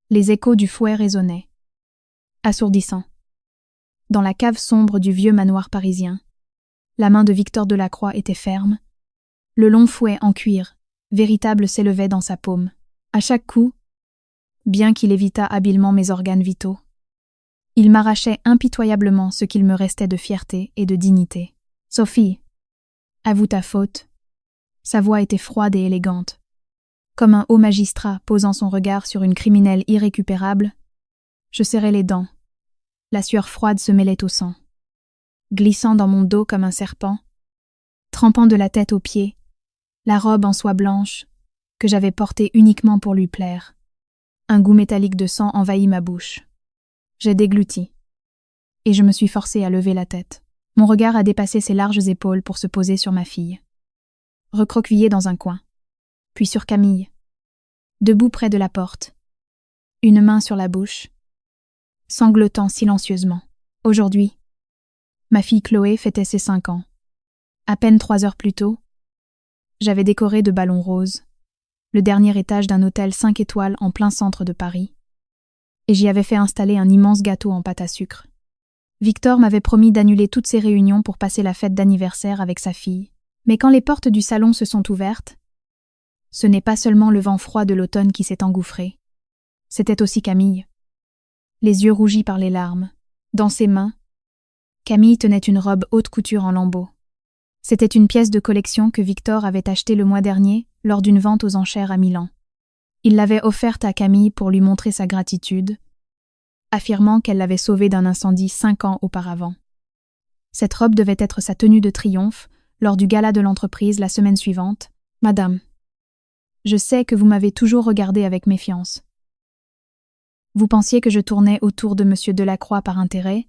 Les échos du fouet résonnaient. Assourdissant. Dans la cave sombre du vieux manoir parisien, la main de Victor Delacroix était ferme. Le long fouet en cuir, véritable, s'élevait dans sa paume. À chaque coup, bien qu'il évitât habilement mes organes vitaux, il m'arrachait impitoyablement ce qu'il me restait de fierté et de dignité. « Sophie, avoue ta faute. » Sa voix était froide et élégante. Comme un haut magistrat posant son regard sur une criminelle irrécupérable, je serrais les dents. La sueur froide se mêlait au sang. Glissant dans mon dos comme un serpent, trempant de la tête aux pieds, la robe en soie blanche, que j'avais portée uniquement pour lui plaire. Un goût métallique de sang envahit ma bouche. J'ai dégluti, et je me suis forcée à lever la tête. Mon regard a dépassé ses larges épaules pour se poser sur ma fille, recroquevillée dans un coin, puis sur Camille, debout près de la porte, une main sur la bouche, sanglotant silencieusement. Aujourd'hui, ma fille Chloé fêtait ses 5 ans. À peine 3 heures plus tôt, j'avais décoré de ballons roses le dernier étage d'un hôtel 5 étoiles en plein centre de Paris, et j'y avais fait installer un immense gâteau en pâte à sucre. Victor m'avait promis d'annuler toutes ses réunions pour passer la fête d'anniversaire avec sa fille. Mais quand les portes du salon se sont ouvertes, ce n'est pas seulement le vent froid de l'automne qui s'est engouffré. C'était aussi Camille. Les yeux rougis par les larmes. Dans ses mains, Camille tenait une robe haute couture en lambeaux. C'était une pièce de collection que Victor avait achetée le mois dernier lors d'une vente aux enchères à Milan. Il l'avait offerte à Camille pour lui montrer sa gratitude, affirmant qu'elle l'avait sauvée d'un incendie 5 ans auparavant. Cette robe devait être sa tenue de triomphe lors du gala de l'entreprise la semaine suivante. « Madame, je sais que vous m'avez toujours regardée avec méfiance. Vous pensiez que je tournais autour de M. Delacroix par intérêt?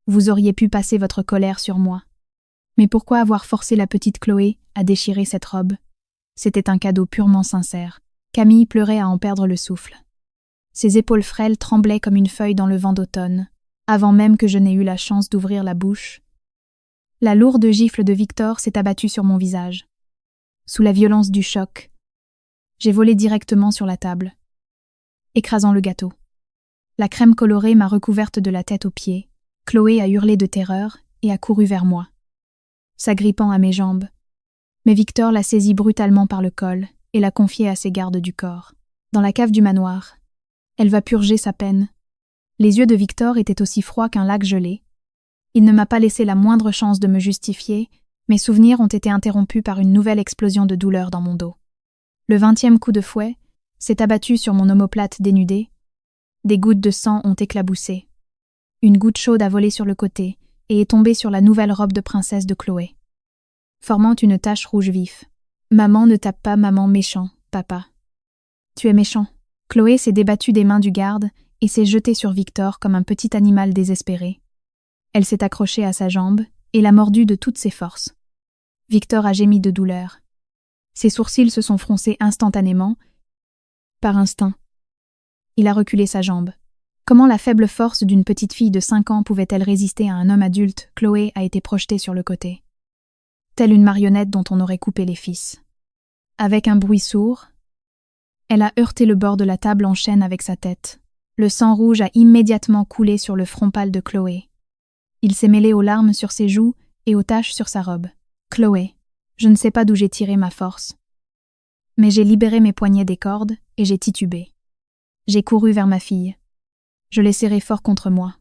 Vous auriez pu passer votre colère sur moi. Mais pourquoi avoir forcé la petite Chloé à déchirer cette robe? C'était un cadeau purement sincère. » Camille pleurait à en perdre le souffle. Ses épaules frêles tremblaient comme une feuille dans le vent d'automne, avant même que je n'aie eu la chance d'ouvrir la bouche. La lourde gifle de Victor s'est abattue sur mon visage. Sous la violence du choc, j'ai volé directement sur la table, écrasant le gâteau. La crème colorée m'a recouverte de la tête aux pieds. Chloé a hurlé de terreur et a couru vers moi, s'agrippant à mes jambes. Mais Victor l'a saisie brutalement par le col et l'a confiée à ses gardes du corps. Dans la cave du manoir, elle va purger sa peine. Les yeux de Victor étaient aussi froids qu'un lac gelé. Il ne m'a pas laissé la moindre chance de me justifier. Mes souvenirs ont été interrompus par une nouvelle explosion de douleur dans mon dos. Le 20e coup de fouet s'est abattu sur mon omoplate dénudée. Des gouttes de sang ont éclaboussé. Une goutte chaude a volé sur le côté et est tombée sur la nouvelle robe de princesse de Chloé, formant une tache rouge vif. « Maman, ne tape pas, maman, méchant, papa. Tu es méchant. » Chloé s'est débattue des mains du garde et s'est jetée sur Victor comme un petit animal désespéré. Elle s'est accrochée à sa jambe et l'a mordu de toutes ses forces. Victor a gémi de douleur. Ses sourcils se sont froncés instantanément. Par instinct, il a reculé sa jambe. Comment la faible force d'une petite fille de 5 ans pouvait-elle résister à un homme adulte? Chloé a été projetée sur le côté, telle une marionnette dont on aurait coupé les fils. Avec un bruit sourd, elle a heurté le bord de la table en chêne avec sa tête. Le sang rouge a immédiatement coulé sur le front pâle de Chloé. Il s'est mêlé aux larmes sur ses joues et aux taches sur sa robe. Chloé, je ne sais pas d'où j'ai tiré ma force, mais j'ai libéré mes poignets des cordes et j'ai titubé. J'ai couru vers ma fille. Je l'ai serrée fort contre moi.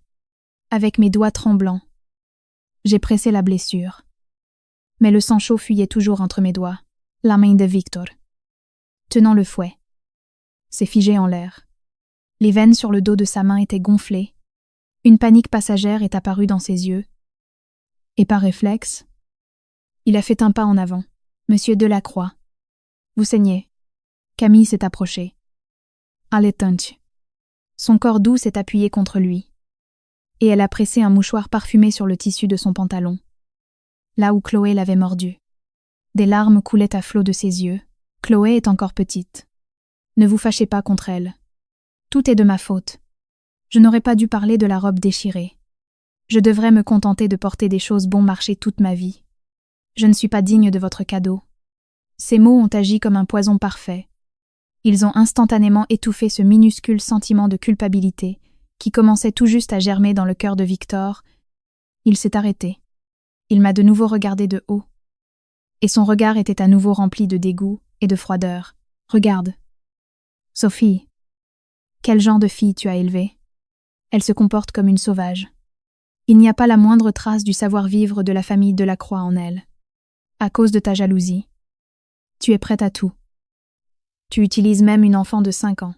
Avec mes doigts tremblants, j'ai pressé la blessure. Mais le sang chaud fuyait toujours entre mes doigts. La main de Victor, tenant le fouet, s'est figée en l'air. Les veines sur le dos de sa main étaient gonflées. Une panique passagère est apparue dans ses yeux. Et par réflexe, il a fait un pas en avant. « Monsieur Delacroix, vous saignez. » Camille s'est approchée. « Allez-t'en. » Son corps doux s'est appuyé contre lui, et elle a pressé un mouchoir parfumé sur le tissu de son pantalon, là où Chloé l'avait mordu. Des larmes coulaient à flots de ses yeux. Chloé est encore petite. Ne vous fâchez pas contre elle. Tout est de ma faute. Je n'aurais pas dû parler de la robe déchirée. Je devrais me contenter de porter des choses bon marché toute ma vie. Je ne suis pas digne de votre cadeau. Ces mots ont agi comme un poison parfait. Ils ont instantanément étouffé ce minuscule sentiment de culpabilité qui commençait tout juste à germer dans le cœur de Victor. Il s'est arrêté. Il m'a de nouveau regardé de haut. Et son regard était à nouveau rempli de dégoût et de froideur. « Regarde. Sophie, quel genre de fille tu as élevée? Elle se comporte comme une sauvage. Il n'y a pas la moindre trace du savoir-vivre de la famille Delacroix en elle. À cause de ta jalousie. Tu es prête à tout. Tu utilises même une enfant de 5 ans.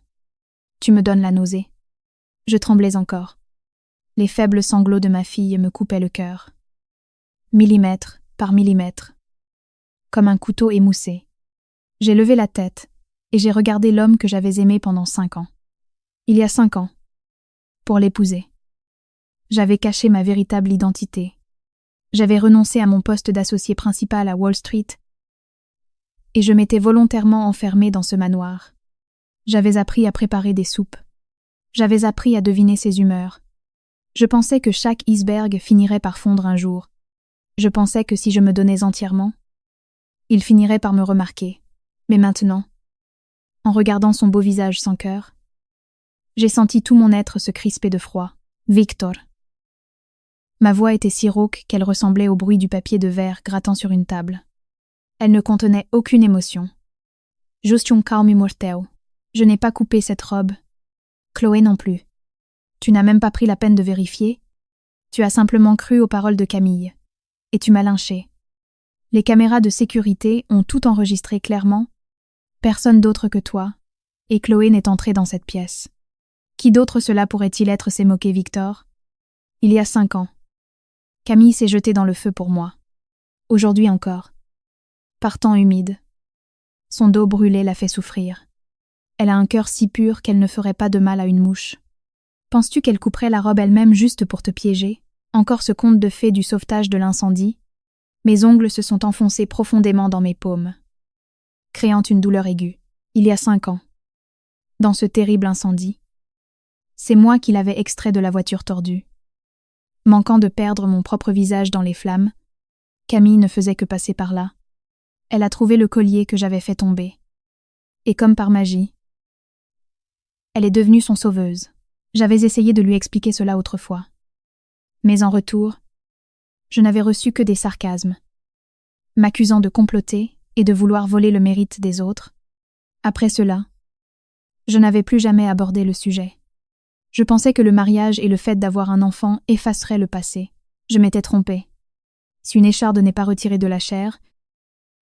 Tu me donnes la nausée. » Je tremblais encore. Les faibles sanglots de ma fille me coupaient le cœur. Millimètre par millimètre. Comme un couteau émoussé. J'ai levé la tête et j'ai regardé l'homme que j'avais aimé pendant 5 ans. Il y a 5 ans. Pour l'épouser. J'avais caché ma véritable identité. J'avais renoncé à mon poste d'associé principal à Wall Street et je m'étais volontairement enfermée dans ce manoir. J'avais appris à préparer des soupes. J'avais appris à deviner ses humeurs. Je pensais que chaque iceberg finirait par fondre un jour. Je pensais que si je me donnais entièrement, il finirait par me remarquer. Mais maintenant, en regardant son beau visage sans cœur, j'ai senti tout mon être se crisper de froid. Victor. Ma voix était si rauque qu'elle ressemblait au bruit du papier de verre grattant sur une table. Elle ne contenait aucune émotion. Juste un calme morteo. Je n'ai pas coupé cette robe. Chloé non plus. Tu n'as même pas pris la peine de vérifier. Tu as simplement cru aux paroles de Camille. Et tu m'as lynché. Les caméras de sécurité ont tout enregistré clairement. Personne d'autre que toi. Et Chloé n'est entrée dans cette pièce. Qui d'autre cela pourrait-il être, s'est moqué Victor? Il y a 5 ans. Camille s'est jetée dans le feu pour moi. Aujourd'hui encore. Par temps humide. Son dos brûlé la fait souffrir. Elle a un cœur si pur qu'elle ne ferait pas de mal à une mouche. Penses-tu qu'elle couperait la robe elle-même juste pour te piéger? Encore ce conte de fées du sauvetage de l'incendie? Mes ongles se sont enfoncés profondément dans mes paumes, créant une douleur aiguë. Il y a 5 ans. Dans ce terrible incendie. C'est moi qui l'avais extrait de la voiture tordue. Manquant de perdre mon propre visage dans les flammes, Camille ne faisait que passer par là. Elle a trouvé le collier que j'avais fait tomber. Et comme par magie, elle est devenue son sauveuse. J'avais essayé de lui expliquer cela autrefois. Mais en retour, je n'avais reçu que des sarcasmes, m'accusant de comploter et de vouloir voler le mérite des autres. Après cela, je n'avais plus jamais abordé le sujet. Je pensais que le mariage et le fait d'avoir un enfant effaceraient le passé. Je m'étais trompée. Si une écharde n'est pas retirée de la chair,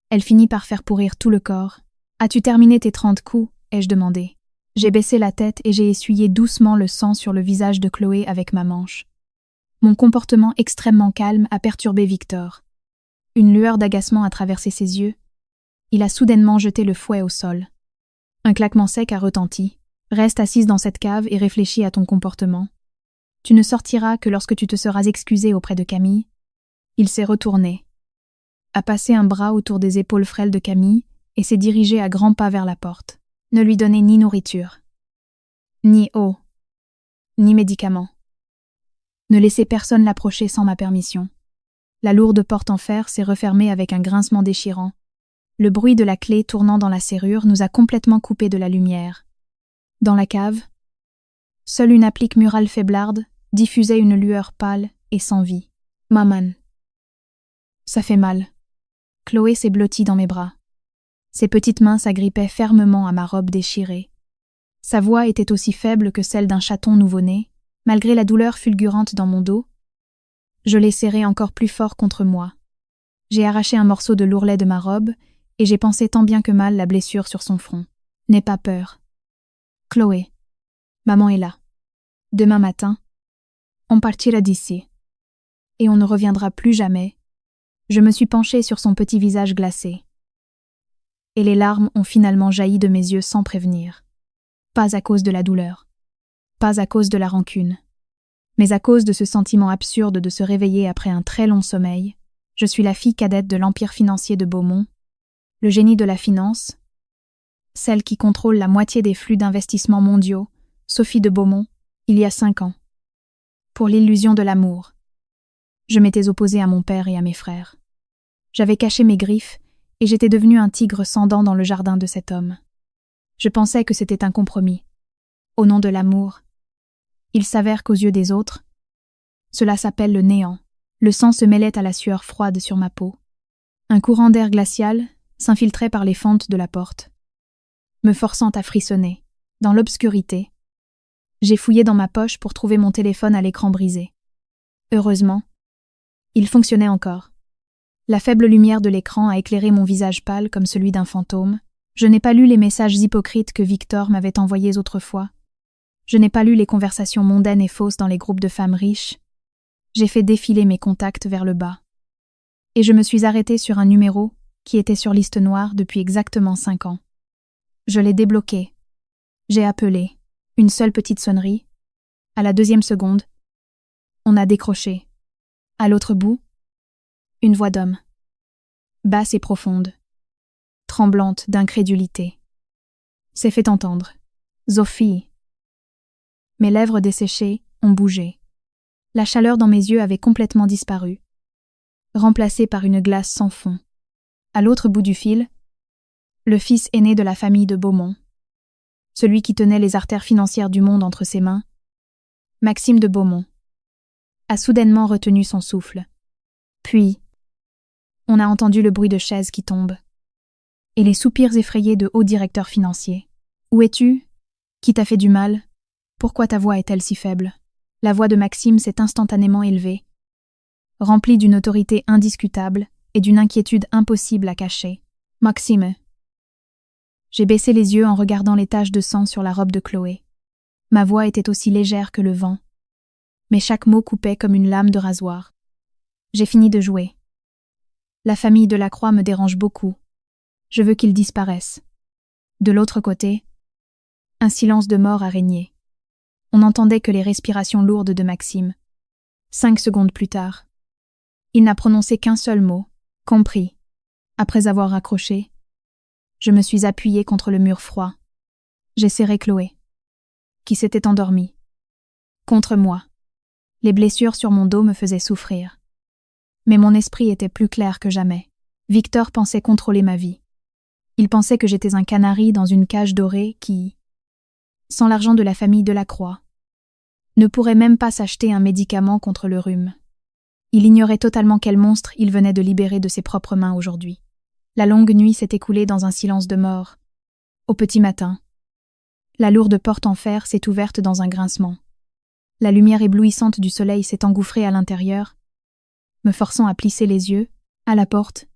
elle finit par faire pourrir tout le corps. « As-tu terminé tes 30 coups ?» ai-je demandé. J'ai baissé la tête et j'ai essuyé doucement le sang sur le visage de Chloé avec ma manche. Mon comportement extrêmement calme a perturbé Victor. Une lueur d'agacement a traversé ses yeux. Il a soudainement jeté le fouet au sol. Un claquement sec a retenti. « Reste assise dans cette cave et réfléchis à ton comportement. Tu ne sortiras que lorsque tu te seras excusée auprès de Camille. » Il s'est retourné, a passé un bras autour des épaules frêles de Camille et s'est dirigé à grands pas vers la porte. Ne lui donner ni nourriture, ni eau, ni médicaments. Ne laisser personne l'approcher sans ma permission. La lourde porte en fer s'est refermée avec un grincement déchirant. Le bruit de la clé tournant dans la serrure nous a complètement coupés de la lumière. Dans la cave, seule une applique murale faiblarde diffusait une lueur pâle et sans vie. « Maman. » Ça fait mal. Chloé s'est blottie dans mes bras. Ses petites mains s'agrippaient fermement à ma robe déchirée. Sa voix était aussi faible que celle d'un chaton nouveau-né, malgré la douleur fulgurante dans mon dos. Je l'ai serrée encore plus fort contre moi. J'ai arraché un morceau de l'ourlet de ma robe et j'ai pansé tant bien que mal la blessure sur son front. « N'aie pas peur. Chloé, maman est là. Demain matin, on partira d'ici. Et on ne reviendra plus jamais. » Je me suis penchée sur son petit visage glacé. Et les larmes ont finalement jailli de mes yeux sans prévenir. Pas à cause de la douleur. Pas à cause de la rancune. Mais à cause de ce sentiment absurde de se réveiller après un très long sommeil. Je suis la fille cadette de l'empire financier de Beaumont, le génie de la finance, celle qui contrôle la moitié des flux d'investissements mondiaux, Sophie de Beaumont, il y a 5 ans. Pour l'illusion de l'amour. Je m'étais opposée à mon père et à mes frères. J'avais caché mes griffes et j'étais devenue un tigre sans dents dans le jardin de cet homme. Je pensais que c'était un compromis. Au nom de l'amour. Il s'avère qu'aux yeux des autres, cela s'appelle le néant. Le sang se mêlait à la sueur froide sur ma peau. Un courant d'air glacial s'infiltrait par les fentes de la porte, me forçant à frissonner. Dans l'obscurité, j'ai fouillé dans ma poche pour trouver mon téléphone à l'écran brisé. Heureusement, il fonctionnait encore. La faible lumière de l'écran a éclairé mon visage pâle comme celui d'un fantôme. Je n'ai pas lu les messages hypocrites que Victor m'avait envoyés autrefois. Je n'ai pas lu les conversations mondaines et fausses dans les groupes de femmes riches. J'ai fait défiler mes contacts vers le bas. Et je me suis arrêtée sur un numéro qui était sur liste noire depuis exactement 5 ans. Je l'ai débloqué. J'ai appelé. Une seule petite sonnerie. À la 2e seconde, on a décroché. À l'autre bout, une voix d'homme. Basse et profonde. Tremblante d'incrédulité. S'est fait entendre. Sophie. Mes lèvres desséchées ont bougé. La chaleur dans mes yeux avait complètement disparu, remplacée par une glace sans fond. À l'autre bout du fil, le fils aîné de la famille de Beaumont, celui qui tenait les artères financières du monde entre ses mains, Maxime de Beaumont, a soudainement retenu son souffle. Puis, on a entendu le bruit de chaises qui tombent, et les soupirs effrayés de hauts directeurs financiers. « Où es-tu ? Qui t'a fait du mal ? Pourquoi ta voix est-elle si faible ?» La voix de Maxime s'est instantanément élevée, remplie d'une autorité indiscutable et d'une inquiétude impossible à cacher. « Maxime !» J'ai baissé les yeux en regardant les taches de sang sur la robe de Chloé. Ma voix était aussi légère que le vent, mais chaque mot coupait comme une lame de rasoir. J'ai fini de jouer. La famille de Lacroix me dérange beaucoup. Je veux qu'ils disparaissent. De l'autre côté, un silence de mort a régné. On n'entendait que les respirations lourdes de Maxime. 5 secondes plus tard, il n'a prononcé qu'un seul mot, compris. Après avoir raccroché, je me suis appuyée contre le mur froid. J'ai serré Chloé, qui s'était endormie. Contre moi. Les blessures sur mon dos me faisaient souffrir. Mais mon esprit était plus clair que jamais. Victor pensait contrôler ma vie. Il pensait que j'étais un canari dans une cage dorée qui, sans l'argent de la famille de Lacroix, ne pourrait même pas s'acheter un médicament contre le rhume. Il ignorait totalement quel monstre il venait de libérer de ses propres mains aujourd'hui. La longue nuit s'est écoulée dans un silence de mort. Au petit matin, la lourde porte en fer s'est ouverte dans un grincement. La lumière éblouissante du soleil s'est engouffrée à l'intérieur, me forçant à plisser les yeux. À la porte,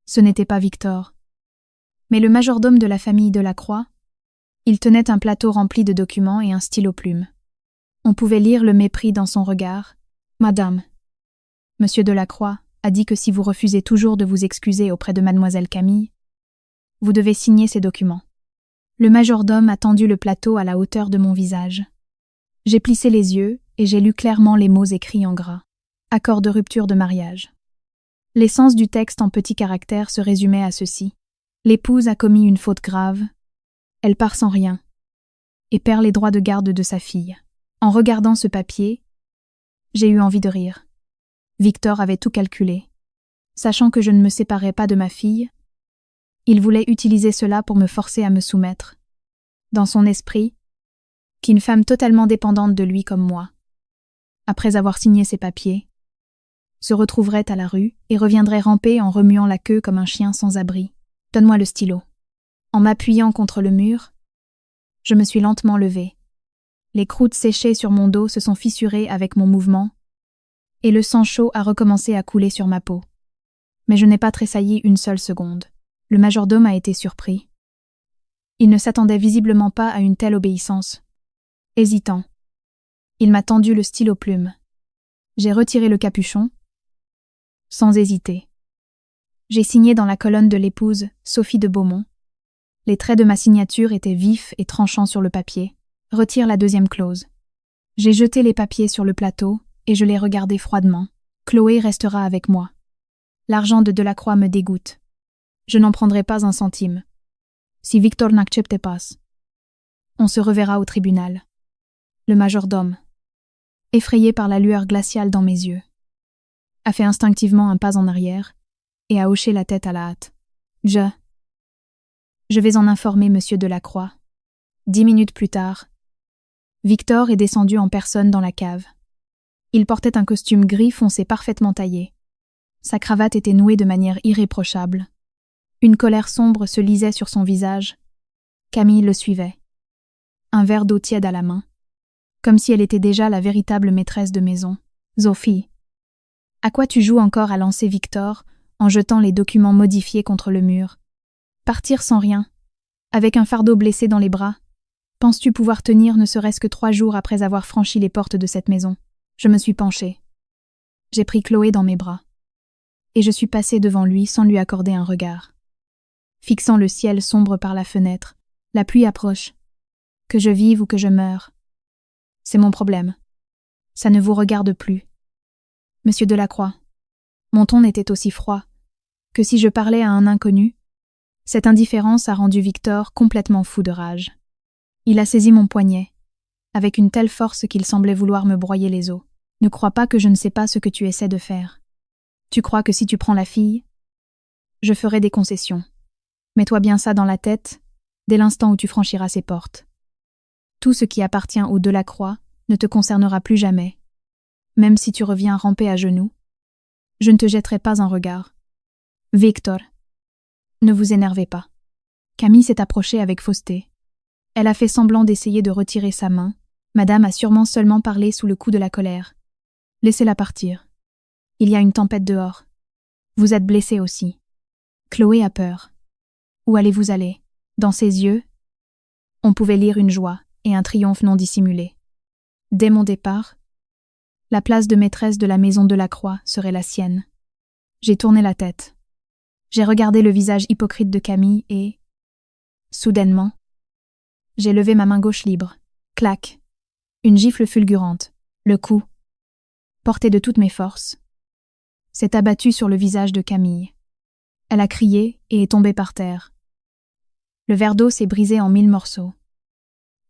ce n'était pas Victor, mais le majordome de la famille de Lacroix. Il tenait un plateau rempli de documents et un stylo plume. On pouvait lire le mépris dans son regard. « Madame, Monsieur Delacroix a dit que si vous refusez toujours de vous excuser auprès de mademoiselle Camille, vous devez signer ces documents. » Le majordome a tendu le plateau à la hauteur de mon visage. J'ai plissé les yeux et j'ai lu clairement les mots écrits en gras. Accord de rupture de mariage. L'essence du texte en petits caractères se résumait à ceci. L'épouse a commis une faute grave. Elle part sans rien et perd les droits de garde de sa fille. En regardant ce papier, j'ai eu envie de rire. Victor avait tout calculé. Sachant que je ne me séparais pas de ma fille, il voulait utiliser cela pour me forcer à me soumettre. Dans son esprit, qu'une femme totalement dépendante de lui comme moi, après avoir signé ces papiers, se retrouverait à la rue et reviendrait ramper en remuant la queue comme un chien sans abri. « Donne-moi le stylo. » En m'appuyant contre le mur, je me suis lentement levée. Les croûtes séchées sur mon dos se sont fissurées avec mon mouvement, et le sang chaud a recommencé à couler sur ma peau. Mais je n'ai pas tressailli une seule seconde. Le majordome a été surpris. Il ne s'attendait visiblement pas à une telle obéissance. Hésitant, il m'a tendu le stylo plume. J'ai retiré le capuchon, sans hésiter. J'ai signé dans la colonne de l'épouse Sophie de Beaumont. Les traits de ma signature étaient vifs et tranchants sur le papier. Retire la 2e clause. J'ai jeté les papiers sur le plateau et je les regardais froidement. Chloé restera avec moi. L'argent de Delacroix me dégoûte. Je n'en prendrai pas un centime. Si Victor n'accepte pas, on se reverra au tribunal. Le majordome, effrayé par la lueur glaciale dans mes yeux, a fait instinctivement un pas en arrière et a hoché la tête à la hâte. Je vais en informer Monsieur Delacroix. 10 minutes plus tard, Victor est descendu en personne dans la cave. Il portait un costume gris foncé parfaitement taillé. Sa cravate était nouée de manière irréprochable. Une colère sombre se lisait sur son visage. Camille le suivait. Un verre d'eau tiède à la main, comme si elle était déjà la véritable maîtresse de maison. « Sophie, à quoi tu joues encore à lancer Victor en jetant les documents modifiés contre le mur? Partir sans rien, avec un fardeau blessé dans les bras? Penses-tu pouvoir tenir ne serait-ce que 3 jours après avoir franchi les portes de cette maison ?» Je me suis penchée. J'ai pris Chloé dans mes bras. Et je suis passée devant lui sans lui accorder un regard. Fixant le ciel sombre par la fenêtre, la pluie approche. Que je vive ou que je meure. C'est mon problème. Ça ne vous regarde plus. Monsieur Delacroix, mon ton était aussi froid que si je parlais à un inconnu. Cette indifférence a rendu Victor complètement fou de rage. Il a saisi mon poignet, avec une telle force qu'il semblait vouloir me broyer les os. Ne crois pas que je ne sais pas ce que tu essaies de faire. Tu crois que si tu prends la fille, je ferai des concessions. Mets-toi bien ça dans la tête, dès l'instant où tu franchiras ces portes. Tout ce qui appartient au Delacroix ne te concernera plus jamais. Même si tu reviens ramper à genoux, je ne te jetterai pas un regard. Victor, ne vous énervez pas. Camille s'est approchée avec fausseté. Elle a fait semblant d'essayer de retirer sa main. Madame a sûrement seulement parlé sous le coup de la colère. Laissez-la partir. Il y a une tempête dehors. Vous êtes blessé aussi. Chloé a peur. Où allez-vous aller? Dans ses yeux, on pouvait lire une joie et un triomphe non dissimulé. Dès mon départ, la place de maîtresse de la maison Delacroix serait la sienne. J'ai tourné la tête. J'ai regardé le visage hypocrite de Camille et, soudainement, j'ai levé ma main gauche libre. Clac. Une gifle fulgurante. Le coup, porté de toutes mes forces, s'est abattu sur le visage de Camille. Elle a crié et est tombée par terre. Le verre d'eau s'est brisé en 1000 morceaux,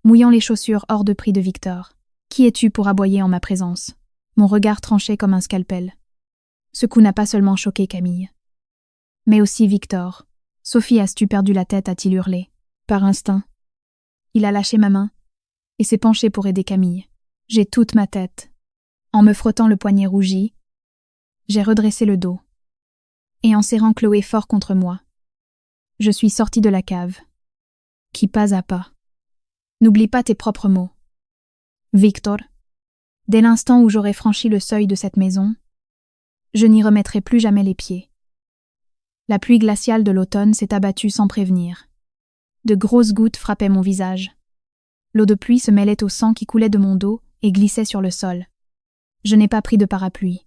mouillant les chaussures hors de prix de Victor. Qui es-tu pour aboyer en ma présence? Mon regard tranchait comme un scalpel. Ce coup n'a pas seulement choqué Camille, mais aussi Victor. Sophie, as-tu perdu la tête? A-t-il hurlé. Par instinct, il a lâché ma main et s'est penché pour aider Camille. J'ai toute ma tête. En me frottant le poignet rougi, j'ai redressé le dos. Et en serrant Chloé fort contre moi, je suis sortie de la cave, qui pas à pas. N'oublie pas tes propres mots. Victor, dès l'instant où j'aurai franchi le seuil de cette maison, je n'y remettrai plus jamais les pieds. La pluie glaciale de l'automne s'est abattue sans prévenir. De grosses gouttes frappaient mon visage. L'eau de pluie se mêlait au sang qui coulait de mon dos et glissait sur le sol. Je n'ai pas pris de parapluie.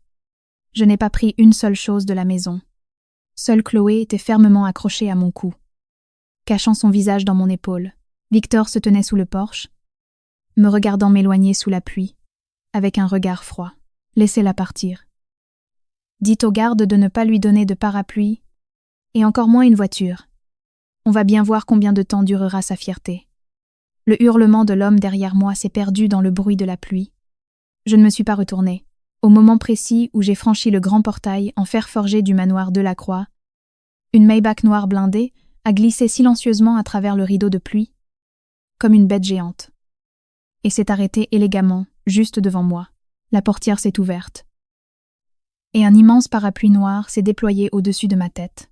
Je n'ai pas pris une seule chose de la maison. Seule Chloé était fermement accrochée à mon cou. Cachant son visage dans mon épaule, Victor se tenait sous le porche, me regardant m'éloigner sous la pluie, avec un regard froid. Laissez-la partir. Dites aux gardes de ne pas lui donner de parapluie, et encore moins une voiture. On va bien voir combien de temps durera sa fierté. Le hurlement de l'homme derrière moi s'est perdu dans le bruit de la pluie. Je ne me suis pas retournée. Au moment précis où j'ai franchi le grand portail en fer forgé du manoir Delacroix, une Maybach noire blindée a glissé silencieusement à travers le rideau de pluie, comme une bête géante, et s'est arrêtée élégamment, juste devant moi. La portière s'est ouverte, et un immense parapluie noir s'est déployé au-dessus de ma tête.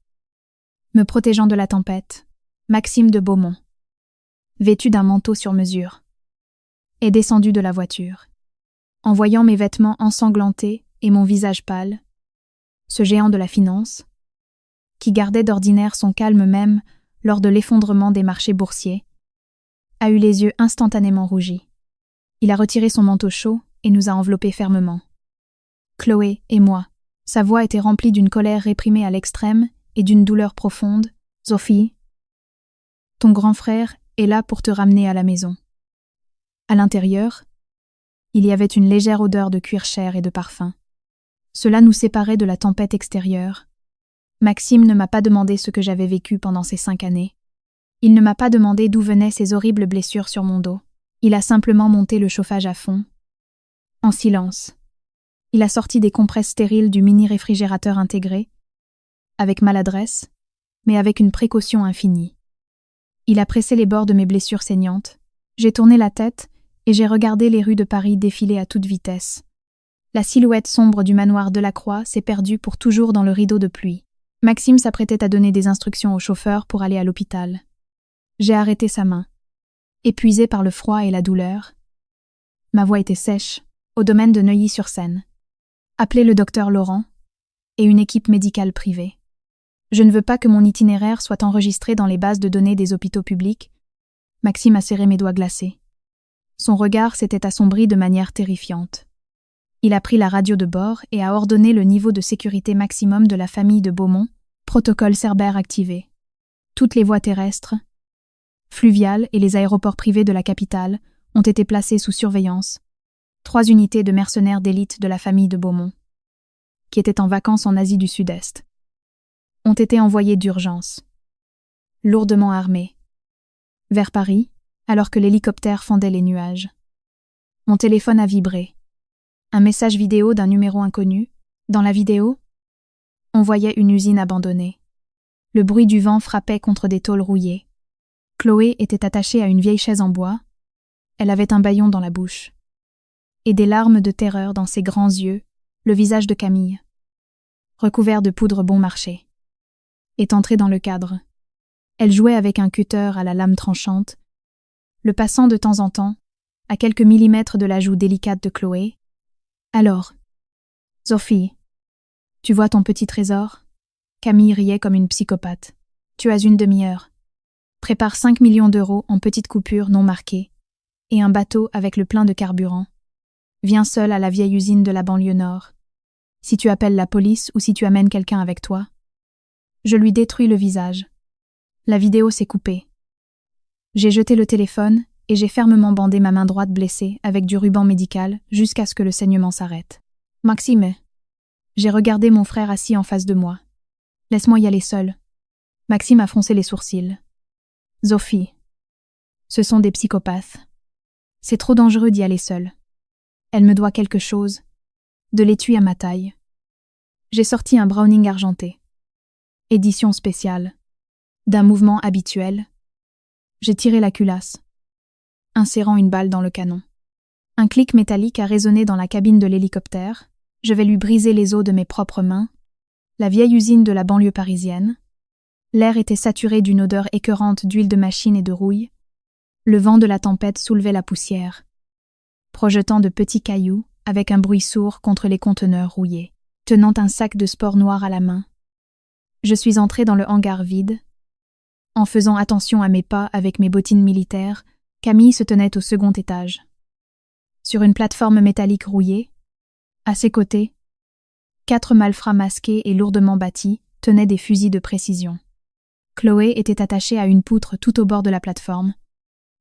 Me protégeant de la tempête, Maxime de Beaumont, vêtu d'un manteau sur mesure, est descendu de la voiture. En voyant mes vêtements ensanglantés et mon visage pâle, ce géant de la finance, qui gardait d'ordinaire son calme même lors de l'effondrement des marchés boursiers, a eu les yeux instantanément rougis. Il a retiré son manteau chaud et nous a enveloppés fermement. Chloé et moi, sa voix était remplie d'une colère réprimée à l'extrême et d'une douleur profonde. Sophie, ton grand frère est là pour te ramener à la maison. À l'intérieur, il y avait une légère odeur de cuir cher et de parfum. Cela nous séparait de la tempête extérieure. Maxime ne m'a pas demandé ce que j'avais vécu pendant ces 5 années. Il ne m'a pas demandé d'où venaient ces horribles blessures sur mon dos. Il a simplement monté le chauffage à fond. En silence. Il a sorti des compresses stériles du mini-réfrigérateur intégré, avec maladresse, mais avec une précaution infinie. Il a pressé les bords de mes blessures saignantes. J'ai tourné la tête et j'ai regardé les rues de Paris défiler à toute vitesse. La silhouette sombre du manoir Delacroix s'est perdue pour toujours dans le rideau de pluie. Maxime s'apprêtait à donner des instructions au chauffeur pour aller à l'hôpital. J'ai arrêté sa main. Épuisé par le froid et la douleur. Ma voix était sèche, au domaine de Neuilly-sur-Seine. Appelez le docteur Laurent et une équipe médicale privée. Je ne veux pas que mon itinéraire soit enregistré dans les bases de données des hôpitaux publics. Maxime a serré mes doigts glacés. Son regard s'était assombri de manière terrifiante. Il a pris la radio de bord et a ordonné le niveau de sécurité maximum de la famille de Beaumont, protocole Cerbère activé. Toutes les voies terrestres, fluviales et les aéroports privés de la capitale ont été placés sous surveillance. 3 unités de mercenaires d'élite de la famille de Beaumont, qui étaient en vacances en Asie du Sud-Est, ont été envoyées d'urgence, lourdement armées, vers Paris, alors que l'hélicoptère fendait les nuages. Mon téléphone a vibré. Un message vidéo d'un numéro inconnu. Dans la vidéo, on voyait une usine abandonnée. Le bruit du vent frappait contre des tôles rouillées. Chloé était attachée à une vieille chaise en bois. Elle avait un bâillon dans la bouche. Et des larmes de terreur dans ses grands yeux, le visage de Camille, recouvert de poudre bon marché, est entrée dans le cadre. Elle jouait avec un cutter à la lame tranchante, le passant de temps en temps, à quelques millimètres de la joue délicate de Chloé. Alors, Sophie, tu vois ton petit trésor? Camille riait comme une psychopathe. Tu as une demi-heure. Prépare 5 millions d'euros en petites coupures non marquées et un bateau avec le plein de carburant. Viens seul à la vieille usine de la banlieue nord. Si tu appelles la police ou si tu amènes quelqu'un avec toi. Je lui détruis le visage. La vidéo s'est coupée. J'ai jeté le téléphone et j'ai fermement bandé ma main droite blessée avec du ruban médical jusqu'à ce que le saignement s'arrête. Maxime. J'ai regardé mon frère assis en face de moi. Laisse-moi y aller seul. Maxime a froncé les sourcils. Sophie. Ce sont des psychopathes. C'est trop dangereux d'y aller seul. Elle me doit quelque chose. De l'étui à ma taille. J'ai sorti un Browning argenté. Édition spéciale. D'un mouvement habituel. J'ai tiré la culasse, insérant une balle dans le canon. Un clic métallique a résonné dans la cabine de l'hélicoptère. Je vais lui briser les os de mes propres mains. La vieille usine de la banlieue parisienne. L'air était saturé d'une odeur écœurante d'huile de machine et de rouille. Le vent de la tempête soulevait la poussière, projetant de petits cailloux avec un bruit sourd contre les conteneurs rouillés, tenant un sac de sport noir à la main. Je suis entré dans le hangar vide. En faisant attention à mes pas avec mes bottines militaires, Camille se tenait au second étage. Sur une plateforme métallique rouillée, à ses côtés, 4 malfrats masqués et lourdement bâtis tenaient des fusils de précision. Chloé était attachée à une poutre tout au bord de la plateforme.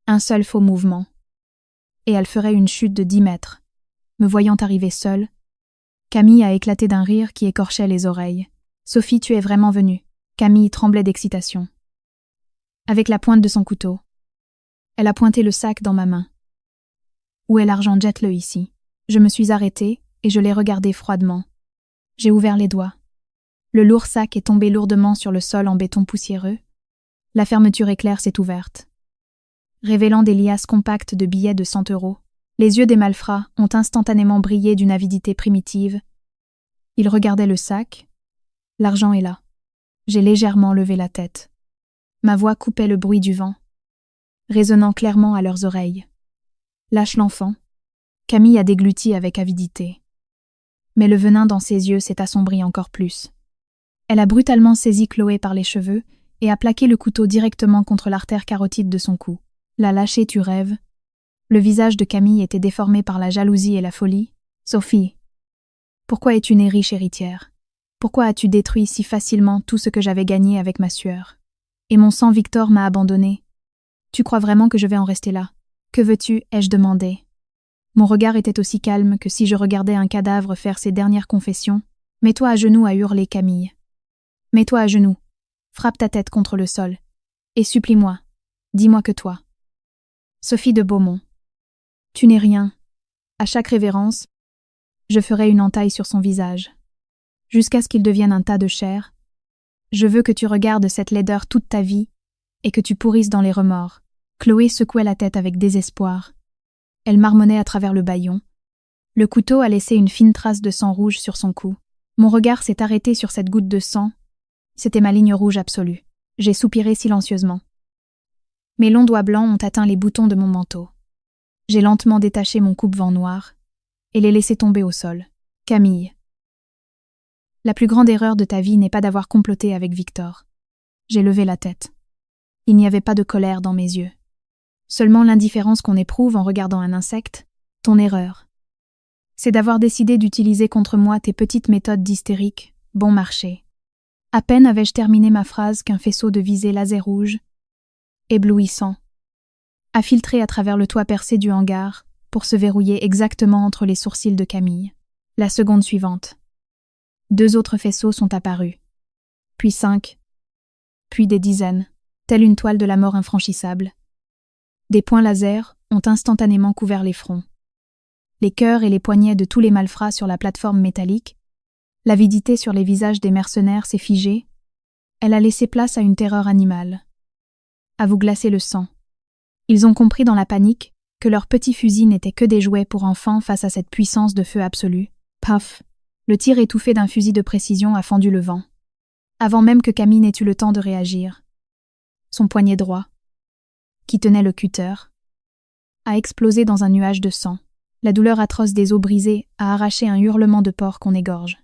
Un seul faux mouvement. Et elle ferait une chute de 10 mètres. Me voyant arriver seule, Camille a éclaté d'un rire qui écorchait les oreilles. « Sophie, tu es vraiment venue. » Camille tremblait d'excitation. Avec la pointe de son couteau, elle a pointé le sac dans ma main. « Où est l'argent? Jette-le ici. » Je me suis arrêtée et je l'ai regardé froidement. J'ai ouvert les doigts. Le lourd sac est tombé lourdement sur le sol en béton poussiéreux. La fermeture éclair s'est ouverte, révélant des liasses compactes de billets de 100 €. Les yeux des malfrats ont instantanément brillé d'une avidité primitive. Ils regardaient le sac. L'argent est là. J'ai légèrement levé la tête. Ma voix coupait le bruit du vent, résonnant clairement à leurs oreilles. Lâche l'enfant. Camille a dégluti avec avidité. Mais le venin dans ses yeux s'est assombri encore plus. Elle a brutalement saisi Chloé par les cheveux et a plaqué le couteau directement contre l'artère carotide de son cou. La lâcher, tu rêves. Le visage de Camille était déformé par la jalousie et la folie. Sophie, pourquoi es-tu née riche héritière? Pourquoi as-tu détruit si facilement tout ce que j'avais gagné avec ma sueur? Et mon sang Victor m'a abandonné. Tu crois vraiment que je vais en rester là? Que veux-tu? Ai-je demandé. Mon regard était aussi calme que si je regardais un cadavre faire ses dernières confessions. Mets-toi à genoux, a hurlé Camille. Mets-toi à genoux. Frappe ta tête contre le sol. Et supplie-moi. Dis-moi que toi. Sophie de Beaumont. Tu n'es rien. À chaque révérence, je ferai une entaille sur son visage. Jusqu'à ce qu'il devienne un tas de chair. Je veux que tu regardes cette laideur toute ta vie Et que tu pourrisses dans les remords. Chloé secouait la tête avec désespoir. Elle marmonnait à travers le bâillon. Le couteau a laissé une fine trace de sang rouge sur son cou. Mon regard s'est arrêté sur cette goutte de sang. C'était ma ligne rouge absolue. J'ai soupiré silencieusement. Mes longs doigts blancs ont atteint les boutons de mon manteau. J'ai lentement détaché mon coupe-vent noir et l'ai laissé tomber au sol. Camille. La plus grande erreur de ta vie n'est pas d'avoir comploté avec Victor. J'ai levé la tête. Il n'y avait pas de colère dans mes yeux. Seulement l'indifférence qu'on éprouve en regardant un insecte, ton erreur. C'est d'avoir décidé d'utiliser contre moi tes petites méthodes d'hystérique, bon marché. À peine avais-je terminé ma phrase qu'un faisceau de visée laser rouge, éblouissant, a filtré à travers le toit percé du hangar pour se verrouiller exactement entre les sourcils de Camille. La seconde suivante. 2 autres faisceaux sont apparus. Puis 5. Puis des dizaines, telle une toile de la mort infranchissable. Des points laser ont instantanément couvert les fronts. Les cœurs et les poignets de tous les malfrats sur la plateforme métallique. L'avidité sur les visages des mercenaires s'est figée. Elle a laissé place à une terreur animale. À vous glacer le sang. Ils ont compris dans la panique que leurs petits fusils n'étaient que des jouets pour enfants face à cette puissance de feu absolue. Paf! Le tir étouffé d'un fusil de précision a fendu le vent. Avant même que Camille n'ait eu le temps de réagir. Son poignet droit, qui tenait le cutter, a explosé dans un nuage de sang. La douleur atroce des os brisés a arraché un hurlement de porc qu'on égorge.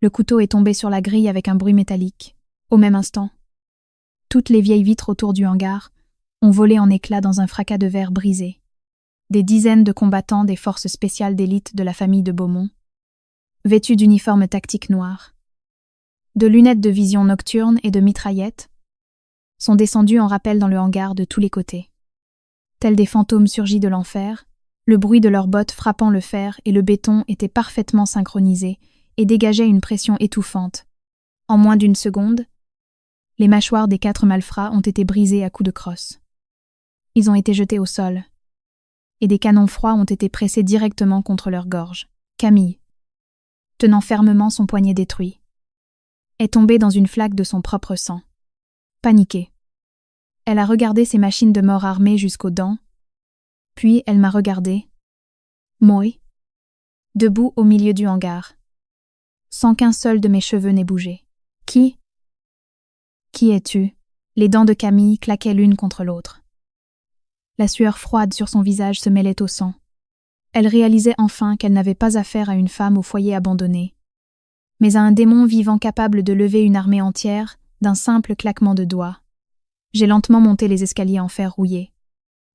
Le couteau est tombé sur la grille avec un bruit métallique. Au même instant, toutes les vieilles vitres autour du hangar ont volé en éclats dans un fracas de verre brisé. Des dizaines de combattants des forces spéciales d'élite de la famille de Beaumont, vêtus d'uniformes tactiques noirs, de lunettes de vision nocturne et de mitraillettes, sont descendus en rappel dans le hangar de tous les côtés. Tels des fantômes surgis de l'enfer, le bruit de leurs bottes frappant le fer et le béton était parfaitement synchronisé et dégageait une pression étouffante. En moins d'une seconde, les mâchoires des 4 malfrats ont été brisées à coups de crosse. Ils ont été jetés au sol, et des canons froids ont été pressés directement contre leur gorge. Camille, tenant fermement son poignet détruit, est tombée dans une flaque de son propre sang. Paniquée. Elle a regardé ses machines de mort armées jusqu'aux dents, puis elle m'a regardé, moi, debout au milieu du hangar, sans qu'un seul de mes cheveux n'ait bougé. Qui es-tu? Les dents de Camille claquaient l'une contre l'autre. La sueur froide sur son visage se mêlait au sang. Elle réalisait enfin qu'elle n'avait pas affaire à une femme au foyer abandonné, mais à un démon vivant capable de lever une armée entière d'un simple claquement de doigts. J'ai lentement monté les escaliers en fer rouillé.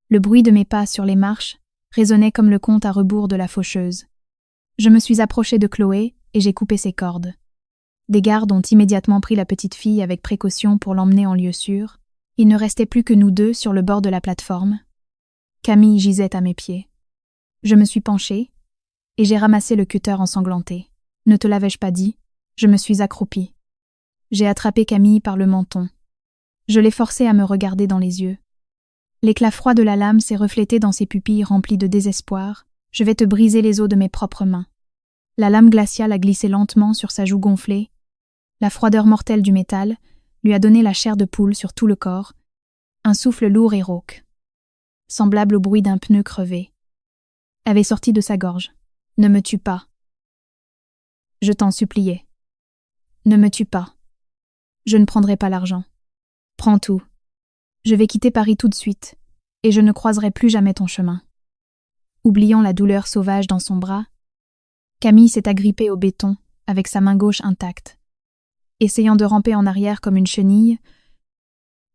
Le bruit de mes pas sur les marches résonnait comme le conte à rebours de la faucheuse. Je me suis approchée de Chloé et j'ai coupé ses cordes. Des gardes ont immédiatement pris la petite fille avec précaution pour l'emmener en lieu sûr. Il ne restait plus que nous deux sur le bord de la plateforme. Camille gisait à mes pieds. Je me suis penchée et j'ai ramassé le cutter ensanglanté. Ne te l'avais-je pas dit? Je me suis accroupie. J'ai attrapé Camille par le menton. Je l'ai forcée à me regarder dans les yeux. L'éclat froid de la lame s'est reflété dans ses pupilles remplies de désespoir. Je vais te briser les os de mes propres mains. La lame glaciale a glissé lentement sur sa joue gonflée. La froideur mortelle du métal lui a donné la chair de poule sur tout le corps, un souffle lourd et rauque, semblable au bruit d'un pneu crevé, avait sorti de sa gorge. Ne me tue pas. Je t'en suppliais. Ne me tue pas. Je ne prendrai pas l'argent. Prends tout. Je vais quitter Paris tout de suite, et je ne croiserai plus jamais ton chemin. Oubliant la douleur sauvage dans son bras, Camille s'est agrippée au béton avec sa main gauche intacte. Essayant de ramper en arrière comme une chenille,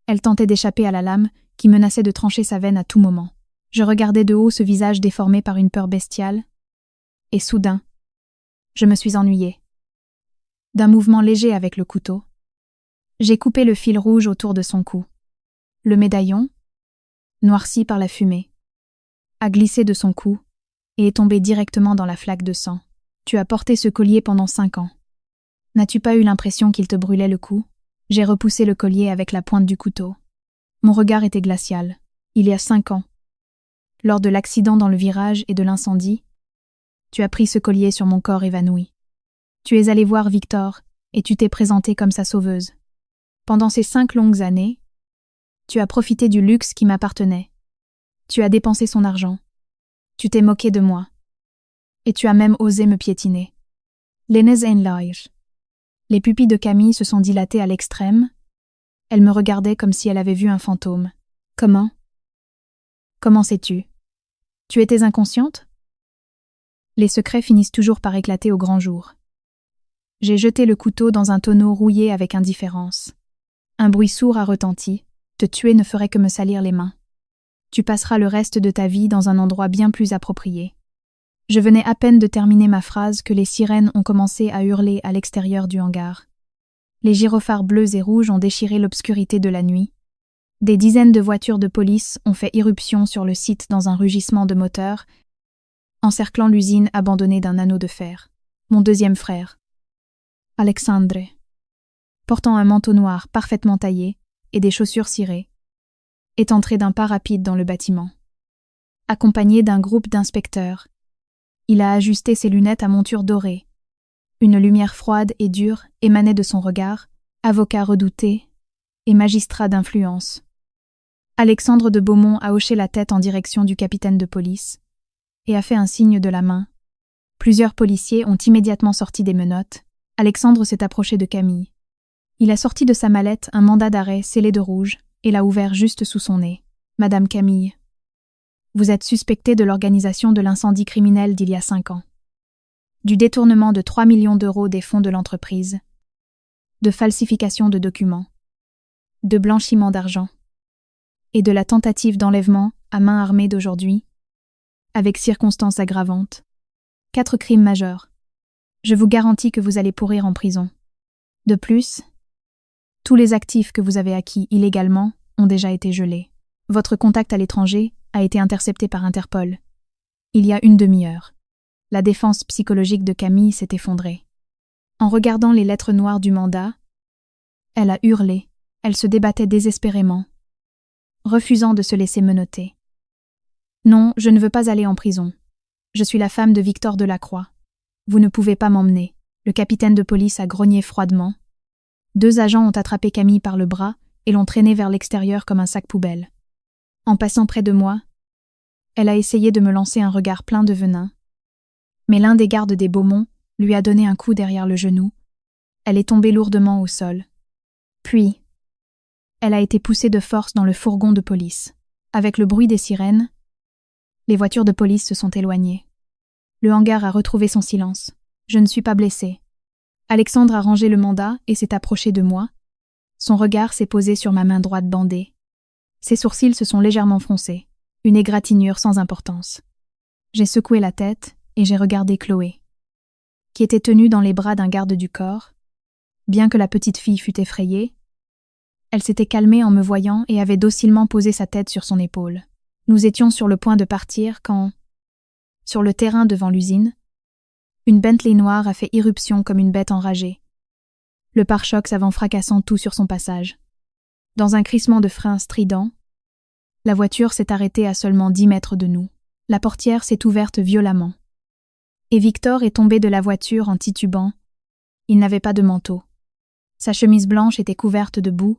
elle tentait d'échapper à la lame qui menaçait de trancher sa veine à tout moment. Je regardais de haut ce visage déformé par une peur bestiale, et soudain, je me suis ennuyée. D'un mouvement léger avec le couteau, j'ai coupé le fil rouge autour de son cou. Le médaillon, noirci par la fumée, a glissé de son cou et est tombé directement dans la flaque de sang. Tu as porté ce collier pendant 5 ans. N'as-tu pas eu l'impression qu'il te brûlait le cou? J'ai repoussé le collier avec la pointe du couteau. Mon regard était glacial. Il y a 5 ans, lors de l'accident dans le virage et de l'incendie, tu as pris ce collier sur mon corps évanoui. Tu es allé voir Victor et tu t'es présenté comme sa sauveuse. Pendant ces 5 longues années, Tu as profité du luxe qui m'appartenait. Tu as dépensé son argent. Tu t'es moqué de moi. Et tu as même osé me piétiner. L'Enes Enlair. Les pupilles de Camille se sont dilatées à l'extrême. Elle me regardait comme si elle avait vu un fantôme. Comment? Comment sais-tu? Tu étais inconsciente? Les secrets finissent toujours par éclater au grand jour. J'ai jeté le couteau dans un tonneau rouillé avec indifférence. Un bruit sourd a retenti. Te tuer ne ferait que me salir les mains. Tu passeras le reste de ta vie dans un endroit bien plus approprié. Je venais à peine de terminer ma phrase que les sirènes ont commencé à hurler à l'extérieur du hangar. Les gyrophares bleus et rouges ont déchiré l'obscurité de la nuit. Des dizaines de voitures de police ont fait irruption sur le site dans un rugissement de moteur, encerclant l'usine abandonnée d'un anneau de fer. Mon deuxième frère, Alexandre, portant un manteau noir parfaitement taillé et des chaussures cirées, est entré d'un pas rapide dans le bâtiment. Accompagné d'un groupe d'inspecteurs, il a ajusté ses lunettes à monture dorée. Une lumière froide et dure émanait de son regard, avocat redouté et magistrat d'influence. Alexandre de Beaumont a hoché la tête en direction du capitaine de police et a fait un signe de la main. Plusieurs policiers ont immédiatement sorti des menottes. Alexandre s'est approché de Camille. Il a sorti de sa mallette un mandat d'arrêt scellé de rouge et l'a ouvert juste sous son nez. Madame Camille, vous êtes suspectée de l'organisation de l'incendie criminel d'il y a 5 ans, du détournement de 3 millions d'euros des fonds de l'entreprise, de falsification de documents, de blanchiment d'argent et de la tentative d'enlèvement à main armée d'aujourd'hui, avec circonstances aggravantes. 4 crimes majeurs. Je vous garantis que vous allez pourrir en prison. De plus, tous les actifs que vous avez acquis illégalement ont déjà été gelés. Votre contact à l'étranger a été intercepté par Interpol. Il y a une demi-heure. La défense psychologique de Camille s'est effondrée. En regardant les lettres noires du mandat, elle a hurlé, elle se débattait désespérément, refusant de se laisser menotter. Non, je ne veux pas aller en prison. Je suis la femme de Victor Delacroix. Vous ne pouvez pas m'emmener. Le capitaine de police a grogné froidement. 2 agents ont attrapé Camille par le bras et l'ont traînée vers l'extérieur comme un sac poubelle. En passant près de moi, elle a essayé de me lancer un regard plein de venin. Mais l'un des gardes des Beaumont lui a donné un coup derrière le genou. Elle est tombée lourdement au sol. Puis, elle a été poussée de force dans le fourgon de police. Avec le bruit des sirènes, les voitures de police se sont éloignées. Le hangar a retrouvé son silence. Je ne suis pas blessée. Alexandre a rangé le mandat et s'est approché de moi. Son regard s'est posé sur ma main droite bandée. Ses sourcils se sont légèrement froncés. Une égratignure sans importance. J'ai secoué la tête et j'ai regardé Chloé, qui était tenue dans les bras d'un garde du corps. Bien que la petite fille fût effrayée, elle s'était calmée en me voyant et avait docilement posé sa tête sur son épaule. Nous étions sur le point de partir quand, sur le terrain devant l'usine, une Bentley noire a fait irruption comme une bête enragée, le pare-chocs avant fracassant tout sur son passage. Dans un crissement de frein strident, la voiture s'est arrêtée à seulement 10 mètres de nous. La portière s'est ouverte violemment. Et Victor est tombé de la voiture en titubant. Il n'avait pas de manteau. Sa chemise blanche était couverte de boue.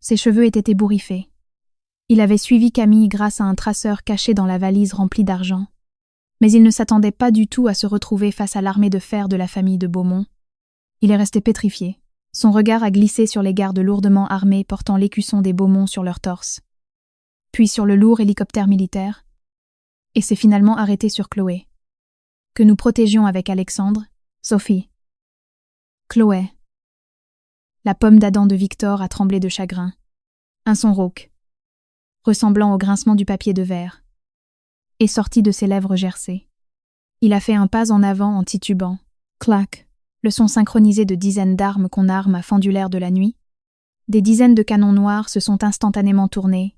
Ses cheveux étaient ébouriffés. Il avait suivi Camille grâce à un traceur caché dans la valise remplie d'argent. Mais il ne s'attendait pas du tout à se retrouver face à l'armée de fer de la famille de Beaumont. Il est resté pétrifié. Son regard a glissé sur les gardes lourdement armés portant l'écusson des Beaumont sur leur torse, puis sur le lourd hélicoptère militaire, et s'est finalement arrêté sur Chloé, que nous protégions avec Alexandre, Sophie. Chloé. La pomme d'Adam de Victor a tremblé de chagrin. Un son rauque, ressemblant au grincement du papier de verre, est sorti de ses lèvres gercées. Il a fait un pas en avant en titubant. Clac. Le son synchronisé de dizaines d'armes qu'on arme a fendu l'air de la nuit. Des dizaines de canons noirs se sont instantanément tournés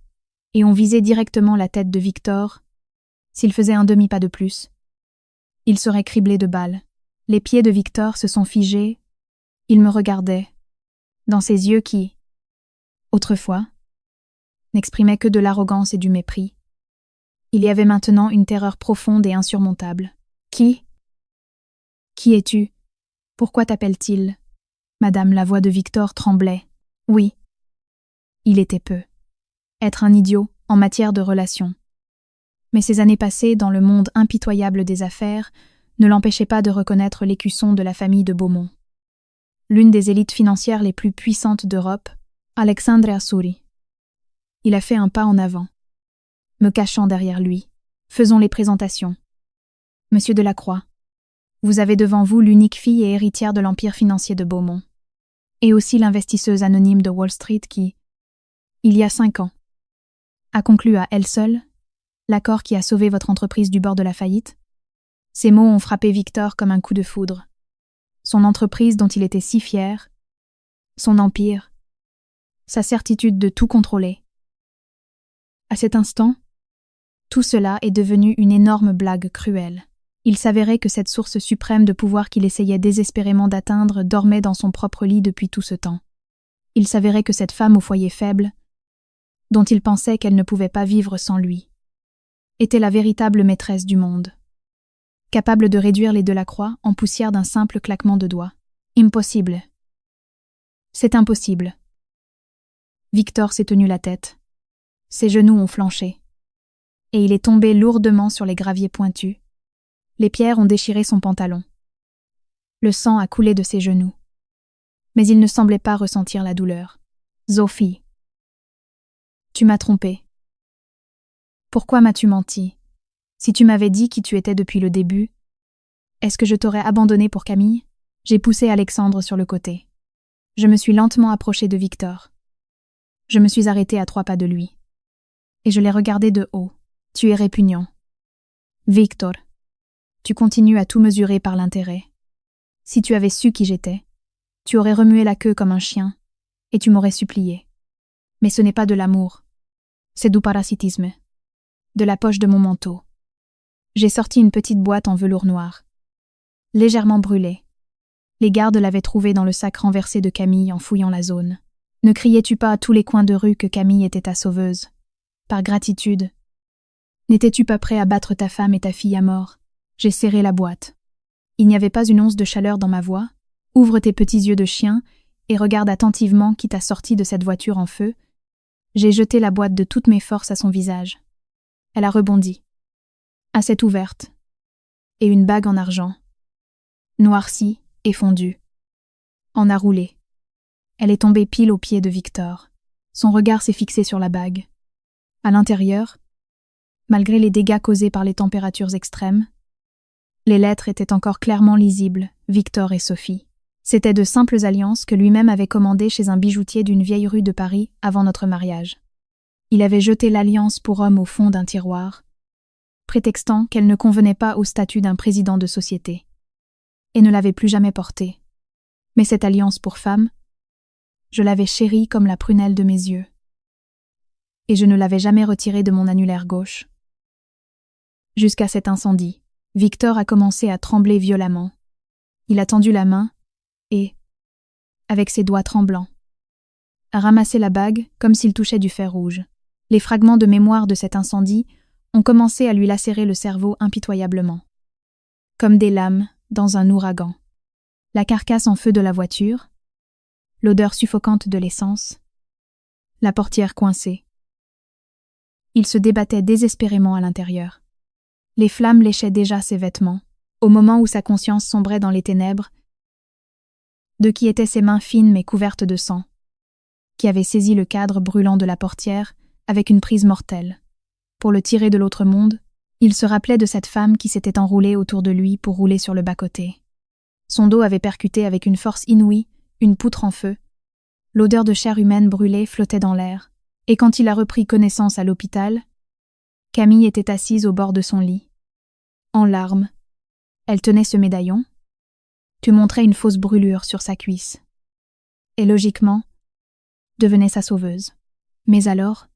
et ont visé directement la tête de Victor. S'il faisait un demi-pas de plus, il serait criblé de balles. Les pieds de Victor se sont figés. Il me regardait, dans ses yeux qui, autrefois, n'exprimaient que de l'arrogance et du mépris. Il y avait maintenant une terreur profonde et insurmontable. Qui es-tu? Pourquoi t'appelle-t-il? Madame, la voix de Victor tremblait. Oui. Il était peu. être un idiot en matière de relations. Mais ces années passées dans le monde impitoyable des affaires ne l'empêchaient pas de reconnaître l'écusson de la famille de Beaumont. L'une des élites financières les plus puissantes d'Europe, Alexandre Azzurri. Il a fait un pas en avant. Me cachant derrière lui, faisons les présentations. Monsieur Delacroix, vous avez devant vous l'unique fille et héritière de l'empire financier de Beaumont, et aussi l'investisseuse anonyme de Wall Street qui, il y a 5 ans, a conclu à elle seule l'accord qui a sauvé votre entreprise du bord de la faillite. Ces mots ont frappé Victor comme un coup de foudre. Son entreprise dont il était si fier, son empire, sa certitude de tout contrôler. À cet instant, tout cela est devenu une énorme blague cruelle. Il s'avérait que cette source suprême de pouvoir qu'il essayait désespérément d'atteindre dormait dans son propre lit depuis tout ce temps. Il s'avérait que cette femme au foyer faible, dont il pensait qu'elle ne pouvait pas vivre sans lui, était la véritable maîtresse du monde, capable de réduire les Delacroix en poussière d'un simple claquement de doigts. Impossible. C'est impossible. Victor s'est tenu la tête. Ses genoux ont flanché. Et il est tombé lourdement sur les graviers pointus. Les pierres ont déchiré son pantalon. Le sang a coulé de ses genoux. Mais il ne semblait pas ressentir la douleur. Sophie. Tu m'as trompé. Pourquoi m'as-tu menti? Si tu m'avais dit qui tu étais depuis le début, est-ce que je t'aurais abandonné pour Camille? J'ai poussé Alexandre sur le côté. Je me suis lentement approchée de Victor. Je me suis arrêtée à 3 pas de lui. Et je l'ai regardé de haut. Tu es répugnant. Victor, tu continues à tout mesurer par l'intérêt. Si tu avais su qui j'étais, tu aurais remué la queue comme un chien, et tu m'aurais supplié. Mais ce n'est pas de l'amour. C'est du parasitisme. De la poche de mon manteau. J'ai sorti une petite boîte en velours noir. Légèrement brûlée. Les gardes l'avaient trouvée dans le sac renversé de Camille en fouillant la zone. Ne criais-tu pas à tous les coins de rue que Camille était ta sauveuse? Par gratitude. N'étais-tu pas prêt à battre ta femme et ta fille à mort? J'ai serré la boîte. Il n'y avait pas une once de chaleur dans ma voix. Ouvre tes petits yeux de chien et regarde attentivement qui t'a sorti de cette voiture en feu. J'ai jeté la boîte de toutes mes forces à son visage. Elle a rebondi. Assiette ouverte. Et une bague en argent. Noircie et fondue. En a roulé. Elle est tombée pile aux pieds de Victor. Son regard s'est fixé sur la bague. À l'intérieur, malgré les dégâts causés par les températures extrêmes, les lettres étaient encore clairement lisibles, Victor et Sophie. C'étaient de simples alliances que lui-même avait commandées chez un bijoutier d'une vieille rue de Paris avant notre mariage. Il avait jeté l'alliance pour homme au fond d'un tiroir, prétextant qu'elle ne convenait pas au statut d'un président de société, et ne l'avait plus jamais portée. Mais cette alliance pour femme, je l'avais chérie comme la prunelle de mes yeux, et je ne l'avais jamais retirée de mon annulaire gauche. Jusqu'à cet incendie, Victor a commencé à trembler violemment. Il a tendu la main et, avec ses doigts tremblants, a ramassé la bague comme s'il touchait du fer rouge. Les fragments de mémoire de cet incendie ont commencé à lui lacérer le cerveau impitoyablement. Comme des lames dans un ouragan. La carcasse en feu de la voiture, l'odeur suffocante de l'essence, la portière coincée. Il se débattait désespérément à l'intérieur. Les flammes léchaient déjà ses vêtements, au moment où sa conscience sombrait dans les ténèbres. De qui étaient ses mains fines mais couvertes de sang, qui avaient saisi le cadre brûlant de la portière avec une prise mortelle. Pour le tirer de l'autre monde, il se rappelait de cette femme qui s'était enroulée autour de lui pour rouler sur le bas-côté. Son dos avait percuté avec une force inouïe une poutre en feu. L'odeur de chair humaine brûlée flottait dans l'air, et quand il a repris connaissance à l'hôpital, Camille était assise au bord de son lit. En larmes, elle tenait ce médaillon. Tu montrais une fausse brûlure sur sa cuisse. Et logiquement, devenait sa sauveuse. Mais alors,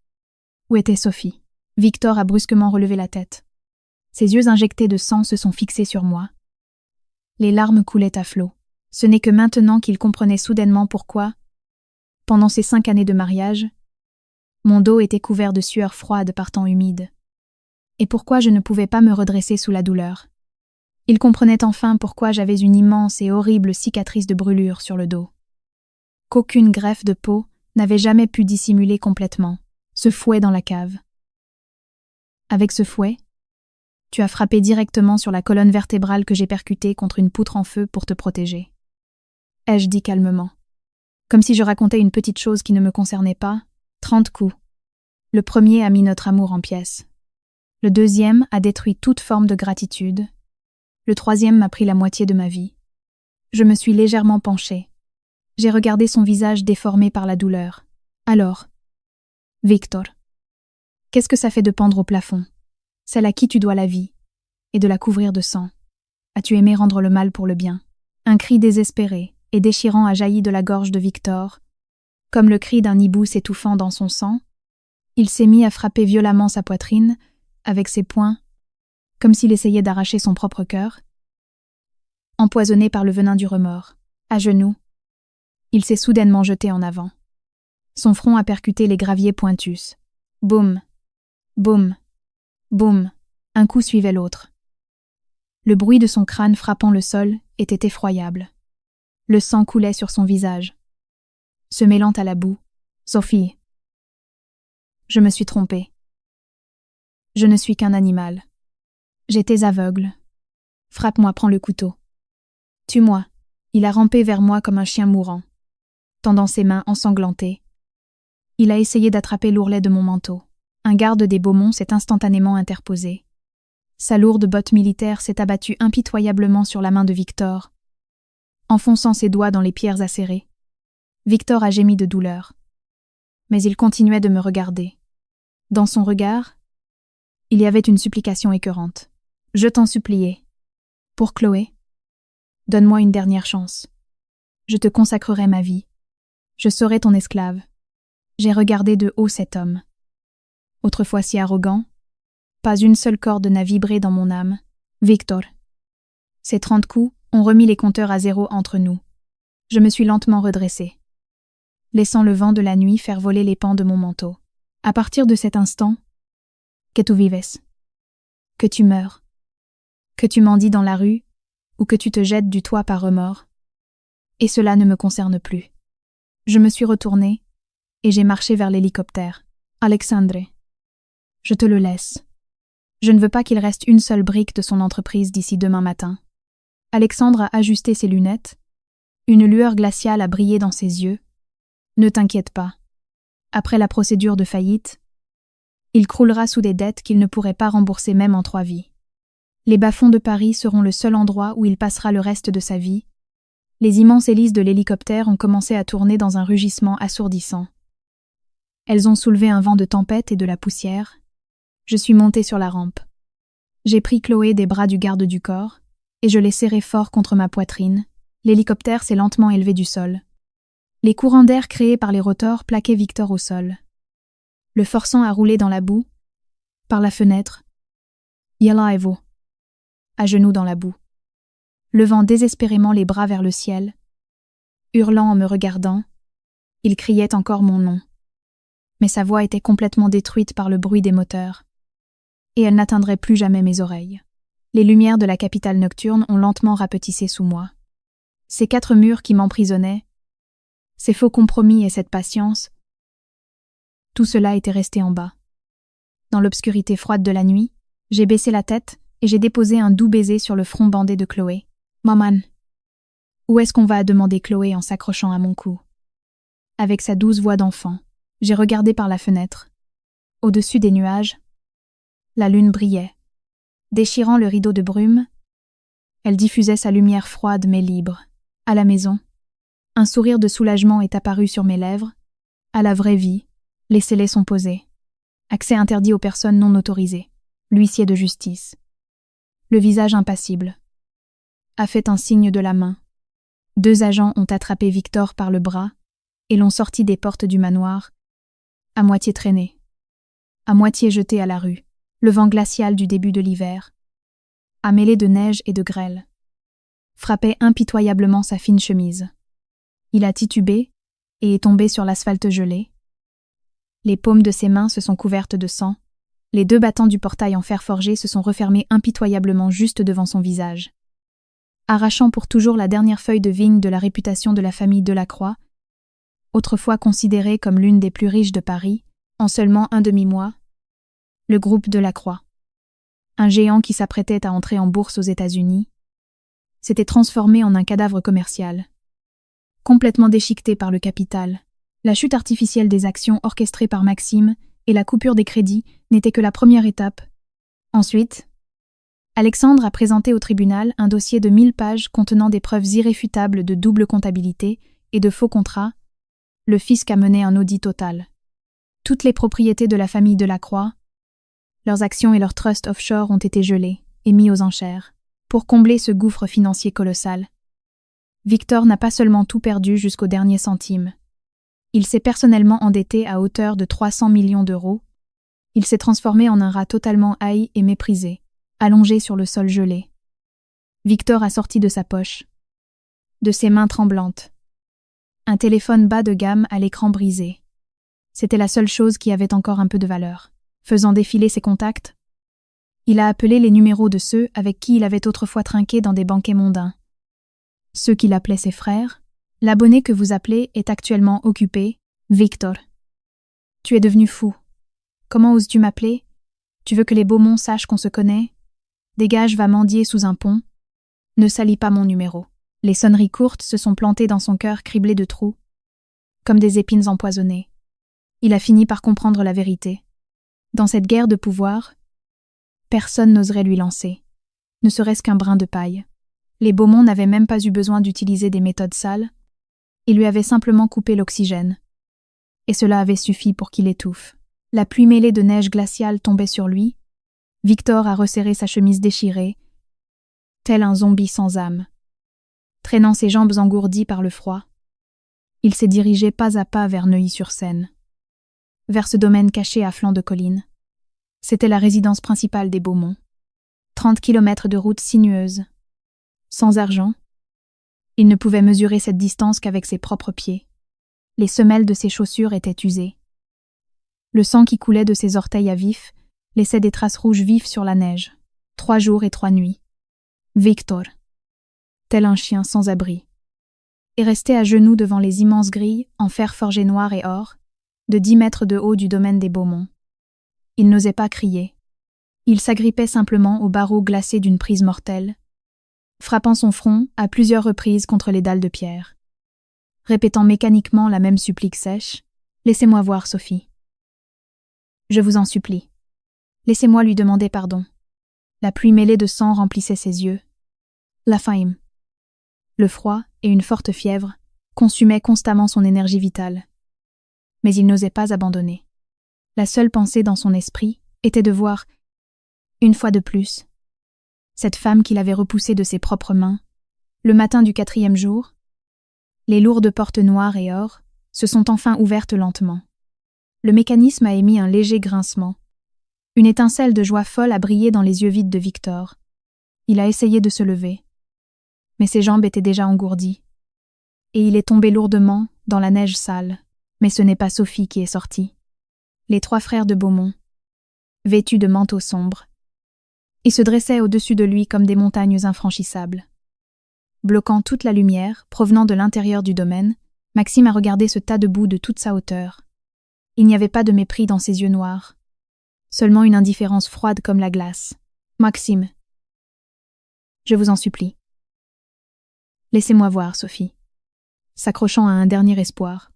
où était Sophie? Victor a brusquement relevé la tête. Ses yeux injectés de sang se sont fixés sur moi. Les larmes coulaient à flots. Ce n'est que maintenant qu'il comprenait soudainement pourquoi, pendant ces 5 années de mariage, mon dos était couvert de sueur froide par temps humide. Et pourquoi je ne pouvais pas me redresser sous la douleur. Il comprenait enfin pourquoi j'avais une immense et horrible cicatrice de brûlure sur le dos. Qu'aucune greffe de peau n'avait jamais pu dissimuler complètement. Ce fouet dans la cave. Avec ce fouet, tu as frappé directement sur la colonne vertébrale que j'ai percutée contre une poutre en feu pour te protéger. Ai-je dit calmement. Comme si je racontais une petite chose qui ne me concernait pas, 30 coups. Le premier a mis notre amour en pièces. Le deuxième a détruit toute forme de gratitude. Le troisième m'a pris la moitié de ma vie. Je me suis légèrement penchée. J'ai regardé son visage déformé par la douleur. Alors, Victor, qu'est-ce que ça fait de pendre au plafond? Celle à qui tu dois la vie, et de la couvrir de sang. As-tu aimé rendre le mal pour le bien? Un cri désespéré et déchirant a jailli de la gorge de Victor. Comme le cri d'un hibou s'étouffant dans son sang, il s'est mis à frapper violemment sa poitrine, avec ses poings, comme s'il essayait d'arracher son propre cœur. Empoisonné par le venin du remords, à genoux, il s'est soudainement jeté en avant. Son front a percuté les graviers pointus. Boum, boum, boum, un coup suivait l'autre. Le bruit de son crâne frappant le sol était effroyable. Le sang coulait sur son visage. Se mêlant à la boue, Sophie. Je me suis trompée. Je ne suis qu'un animal. J'étais aveugle. Frappe-moi, prends le couteau. Tue-moi. Il a rampé vers moi comme un chien mourant. Tendant ses mains ensanglantées, il a essayé d'attraper l'ourlet de mon manteau. Un garde des Beaumont s'est instantanément interposé. Sa lourde botte militaire s'est abattue impitoyablement sur la main de Victor, enfonçant ses doigts dans les pierres acérées. Victor a gémi de douleur. Mais il continuait de me regarder. Dans son regard, il y avait une supplication écœurante. Je t'en suppliais. Pour Chloé, donne-moi une dernière chance. Je te consacrerai ma vie. Je serai ton esclave. J'ai regardé de haut cet homme. Autrefois si arrogant, pas une seule corde n'a vibré dans mon âme. Victor. Ces 30 coups ont remis les compteurs à zéro entre nous. Je me suis lentement redressée, laissant le vent de la nuit faire voler les pans de mon manteau. À partir de cet instant, que tu vives, que tu meurs, que tu mendis dans la rue ou que tu te jettes du toit par remords, et cela ne me concerne plus. Je me suis retournée et j'ai marché vers l'hélicoptère. Alexandre, je te le laisse. Je ne veux pas qu'il reste une seule brique de son entreprise d'ici demain matin. Alexandre a ajusté ses lunettes. Une lueur glaciale a brillé dans ses yeux. Ne t'inquiète pas. Après la procédure de faillite, il croulera sous des dettes qu'il ne pourrait pas rembourser même en 3 vies. Les bas-fonds de Paris seront le seul endroit où il passera le reste de sa vie. Les immenses hélices de l'hélicoptère ont commencé à tourner dans un rugissement assourdissant. Elles ont soulevé un vent de tempête et de la poussière. Je suis montée sur la rampe. J'ai pris Chloé des bras du garde du corps et je l'ai serrée fort contre ma poitrine. L'hélicoptère s'est lentement élevé du sol. Les courants d'air créés par les rotors plaquaient Victor au sol. Le forçant à rouler dans la boue. Par la fenêtre. Yella et vous. À genoux dans la boue. Levant désespérément les bras vers le ciel. Hurlant en me regardant. Il criait encore mon nom. Mais sa voix était complètement détruite par le bruit des moteurs. Et elle n'atteindrait plus jamais mes oreilles. Les lumières de la capitale nocturne ont lentement rapetissé sous moi. Ces 4 murs qui m'emprisonnaient, ces faux compromis et cette patience, tout cela était resté en bas. Dans l'obscurité froide de la nuit, j'ai baissé la tête et j'ai déposé un doux baiser sur le front bandé de Chloé. « Maman, où est-ce qu'on va ?» a demandé Chloé en s'accrochant à mon cou. Avec sa douce voix d'enfant, j'ai regardé par la fenêtre. Au-dessus des nuages, la lune brillait. Déchirant le rideau de brume, elle diffusait sa lumière froide mais libre. À la maison, un sourire de soulagement est apparu sur mes lèvres. À la vraie vie, les scellés sont posés. Accès interdit aux personnes non autorisées. L'huissier de justice. Le visage impassible. A fait un signe de la main. 2 agents ont attrapé Victor par le bras et l'ont sorti des portes du manoir, à moitié traîné, à moitié jeté à la rue. Le vent glacial du début de l'hiver, mêlé de neige et de grêle, frappait impitoyablement sa fine chemise. Il a titubé et est tombé sur l'asphalte gelé. Les paumes de ses mains se sont couvertes de sang. Les 2 battants du portail en fer forgé se sont refermés impitoyablement juste devant son visage. Arrachant pour toujours la dernière feuille de vigne de la réputation de la famille Delacroix, autrefois considérée comme l'une des plus riches de Paris, En seulement un demi-mois, le groupe de la Croix, un géant qui s'apprêtait à entrer en bourse aux États-Unis, s'était transformé en un cadavre commercial. Complètement déchiqueté par le capital, la chute artificielle des actions orchestrée par Maxime et la coupure des crédits n'étaient que la première étape. Ensuite, Alexandre a présenté au tribunal un dossier de 1000 pages contenant des preuves irréfutables de double comptabilité et de faux contrats. Le fisc a mené un audit total. Toutes les propriétés de la famille Delacroix, leurs actions et leurs trusts offshore ont été gelés et mis aux enchères, pour combler ce gouffre financier colossal. Victor n'a pas seulement tout perdu jusqu'au dernier centime. Il s'est personnellement endetté à hauteur de 300 millions d'euros. Il s'est transformé en un rat totalement haï et méprisé, allongé sur le sol gelé. Victor a sorti de sa poche, de ses mains tremblantes, un téléphone bas de gamme à l'écran brisé. C'était la seule chose qui avait encore un peu de valeur. Faisant défiler ses contacts, il a appelé les numéros de ceux avec qui il avait autrefois trinqué dans des banquets mondains. Ceux qu'il appelait ses frères. L'abonné que vous appelez est actuellement occupé, Victor. Tu es devenu fou. Comment oses-tu m'appeler? Tu veux que les Beaumont sachent qu'on se connaît? Dégage, va mendier sous un pont. Ne salis pas mon numéro. Les sonneries courtes se sont plantées dans son cœur criblé de trous, comme des épines empoisonnées. Il a fini par comprendre la vérité. Dans cette guerre de pouvoir, personne n'oserait lui lancer, ne serait-ce qu'un brin de paille. Les Beaumont n'avaient même pas eu besoin d'utiliser des méthodes sales, ils lui avaient simplement coupé l'oxygène. Et cela avait suffi pour qu'il étouffe. La pluie mêlée de neige glaciale tombait sur lui. Victor a resserré sa chemise déchirée, tel un zombie sans âme. Traînant ses jambes engourdies par le froid, il s'est dirigé pas à pas vers Neuilly-sur-Seine, vers ce domaine caché à flanc de colline. C'était la résidence principale des Beaumont. 30 kilomètres de route sinueuse. Sans argent, il ne pouvait mesurer cette distance qu'avec ses propres pieds. Les semelles de ses chaussures étaient usées. Le sang qui coulait de ses orteils à vif laissait des traces rouges vives sur la neige. 3 jours et 3 nuits. Victor, tel un chien sans abri, est resté à genoux devant les immenses grilles en fer forgé noir et or, de 10 mètres de haut du domaine des Beaumont. Il n'osait pas crier. Il s'agrippait simplement aux barreaux glacés d'une prise mortelle, frappant son front à plusieurs reprises contre les dalles de pierre, répétant mécaniquement la même supplique sèche. « Laissez-moi voir, Sophie. Je vous en supplie. Laissez-moi lui demander pardon. » La pluie mêlée de sang remplissait ses yeux. La faim, le froid et une forte fièvre consumaient constamment son énergie vitale. Mais il n'osait pas abandonner. La seule pensée dans son esprit était de voir, une fois de plus, cette femme qu'il avait repoussée de ses propres mains. Le matin du 4e jour, les lourdes portes noires et or se sont enfin ouvertes lentement. Le mécanisme a émis un léger grincement. Une étincelle de joie folle a brillé dans les yeux vides de Victor. Il a essayé de se lever, mais ses jambes étaient déjà engourdies, et il est tombé lourdement dans la neige sale. Mais ce n'est pas Sophie qui est sortie. Les 3 frères de Beaumont, vêtus de manteaux sombres, ils se dressaient au-dessus de lui comme des montagnes infranchissables. Bloquant toute la lumière provenant de l'intérieur du domaine, Maxime a regardé ce tas de boue de toute sa hauteur. Il n'y avait pas de mépris dans ses yeux noirs, seulement une indifférence froide comme la glace. « Maxime, je vous en supplie. Laissez-moi voir, Sophie. » S'accrochant à un dernier espoir,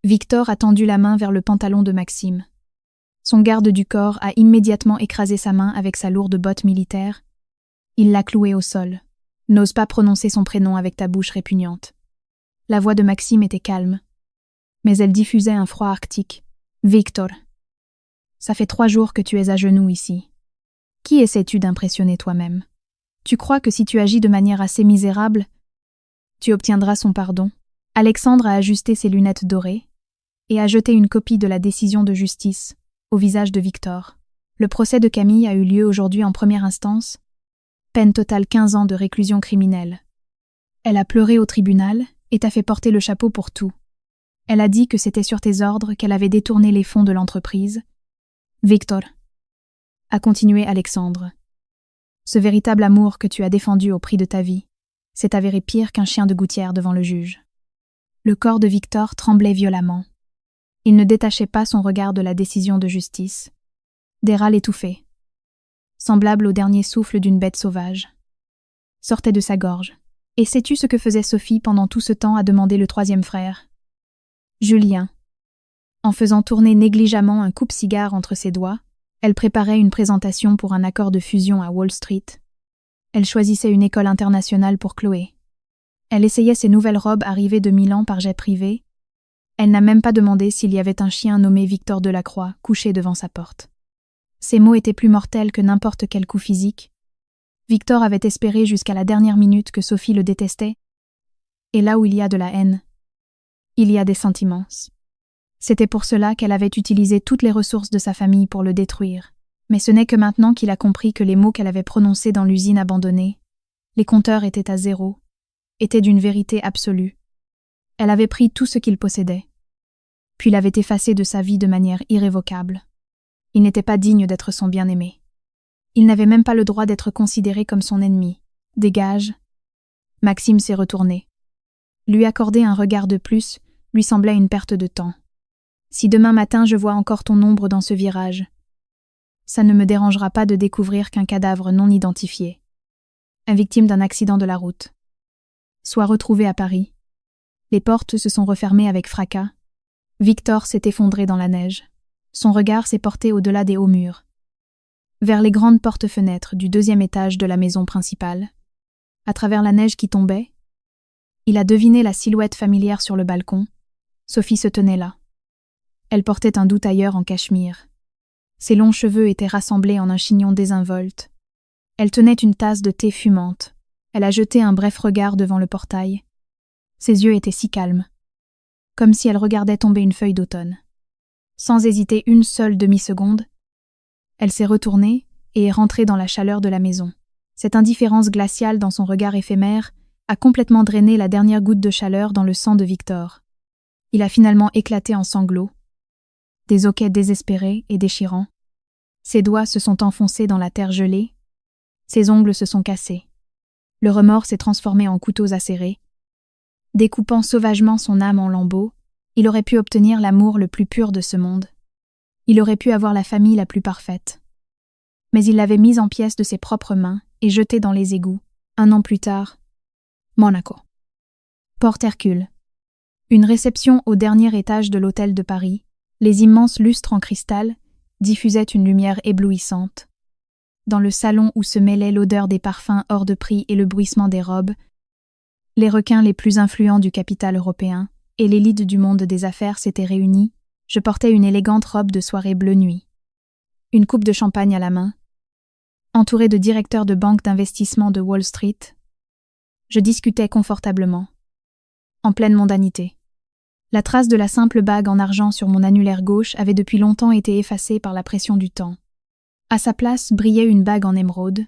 Victor a tendu la main vers le pantalon de Maxime. Son garde du corps a immédiatement écrasé sa main avec sa lourde botte militaire. Il l'a clouée au sol. N'ose pas prononcer son prénom avec ta bouche répugnante. La voix de Maxime était calme, mais elle diffusait un froid arctique. « Victor, ça fait 3 jours que tu es à genoux ici. Qui essaies-tu d'impressionner toi-même? Tu crois que si tu agis de manière assez misérable, tu obtiendras son pardon? » Alexandre a ajusté ses lunettes dorées et a jeté une copie de la décision de justice au visage de Victor. Le procès de Camille a eu lieu aujourd'hui en première instance. Peine totale 15 ans de réclusion criminelle. Elle a pleuré au tribunal et t'a fait porter le chapeau pour tout. Elle a dit que c'était sur tes ordres qu'elle avait détourné les fonds de l'entreprise. Victor, a continué Alexandre, ce véritable amour que tu as défendu au prix de ta vie s'est avéré pire qu'un chien de gouttière devant le juge. Le corps de Victor tremblait violemment. Il ne détachait pas son regard de la décision de justice. Des râles étouffés, semblables au dernier souffle d'une bête sauvage, sortaient de sa gorge. Et sais-tu ce que faisait Sophie pendant tout ce temps à demander le troisième frère? Julien. En faisant tourner négligemment un coupe-cigare entre ses doigts, elle préparait une présentation pour un accord de fusion à Wall Street. Elle choisissait une école internationale pour Chloé. Elle essayait ses nouvelles robes arrivées de Milan par jet privé. Elle n'a même pas demandé s'il y avait un chien nommé Victor Delacroix couché devant sa porte. Ces mots étaient plus mortels que n'importe quel coup physique. Victor avait espéré jusqu'à la dernière minute que Sophie le détestait. Et là où il y a de la haine, il y a des sentiments. C'était pour cela qu'elle avait utilisé toutes les ressources de sa famille pour le détruire. Mais ce n'est que maintenant qu'il a compris que les mots qu'elle avait prononcés dans l'usine abandonnée, les compteurs étaient à zéro, étaient d'une vérité absolue. Elle avait pris tout ce qu'il possédait, puis l'avait effacé de sa vie de manière irrévocable. Il n'était pas digne d'être son bien-aimé. Il n'avait même pas le droit d'être considéré comme son ennemi. Dégage. Maxime s'est retourné. Lui accorder un regard de plus lui semblait une perte de temps. Si demain matin je vois encore ton ombre dans ce virage, ça ne me dérangera pas de découvrir qu'un cadavre non identifié, un victime d'un accident de la route, soit retrouvé à Paris. Les portes se sont refermées avec fracas. Victor s'est effondré dans la neige. Son regard s'est porté au-delà des hauts murs, vers les grandes portes-fenêtres du 2e étage de la maison principale. À travers la neige qui tombait, il a deviné la silhouette familière sur le balcon. Sophie se tenait là. Elle portait un doux tailleur en cachemire. Ses longs cheveux étaient rassemblés en un chignon désinvolte. Elle tenait une tasse de thé fumante. Elle a jeté un bref regard devant le portail. Ses yeux étaient si calmes, comme si elle regardait tomber une feuille d'automne. Sans hésiter une seule demi-seconde, elle s'est retournée et est rentrée dans la chaleur de la maison. Cette indifférence glaciale dans son regard éphémère a complètement drainé la dernière goutte de chaleur dans le sang de Victor. Il a finalement éclaté en sanglots, des hoquets désespérés et déchirants. Ses doigts se sont enfoncés dans la terre gelée, ses ongles se sont cassés. Le remords s'est transformé en couteaux acérés. Découpant sauvagement son âme en lambeaux, il aurait pu obtenir l'amour le plus pur de ce monde. Il aurait pu avoir la famille la plus parfaite. Mais il l'avait mise en pièces de ses propres mains et jetée dans les égouts. 1 an plus tard, Monaco. Porte Hercule. Une réception au dernier étage de l'hôtel de Paris. Les immenses lustres en cristal diffusaient une lumière éblouissante. Dans le salon où se mêlaient l'odeur des parfums hors de prix et le bruissement des robes, les requins les plus influents du capital européen et l'élite du monde des affaires s'étaient réunis. Je portais une élégante robe de soirée bleu nuit, une coupe de champagne à la main, entourée de directeurs de banques d'investissement de Wall Street. Je discutais confortablement, en pleine mondanité. La trace de la simple bague en argent sur mon annulaire gauche avait depuis longtemps été effacée par la pression du temps. À sa place brillait une bague en émeraude,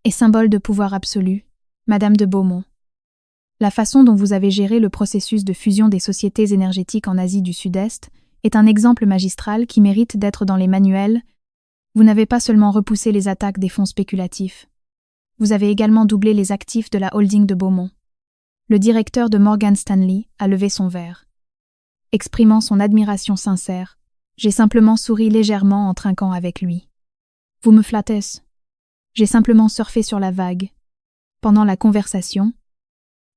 et symbole de pouvoir absolu, Madame de Beaumont. La façon dont vous avez géré le processus de fusion des sociétés énergétiques en Asie du Sud-Est est un exemple magistral qui mérite d'être dans les manuels. Vous n'avez pas seulement repoussé les attaques des fonds spéculatifs. Vous avez également doublé les actifs de la holding de Beaumont. Le directeur de Morgan Stanley a levé son verre. Exprimant son admiration sincère, j'ai simplement souri légèrement en trinquant avec lui. Vous me flattez. J'ai simplement surfé sur la vague. Pendant la conversation,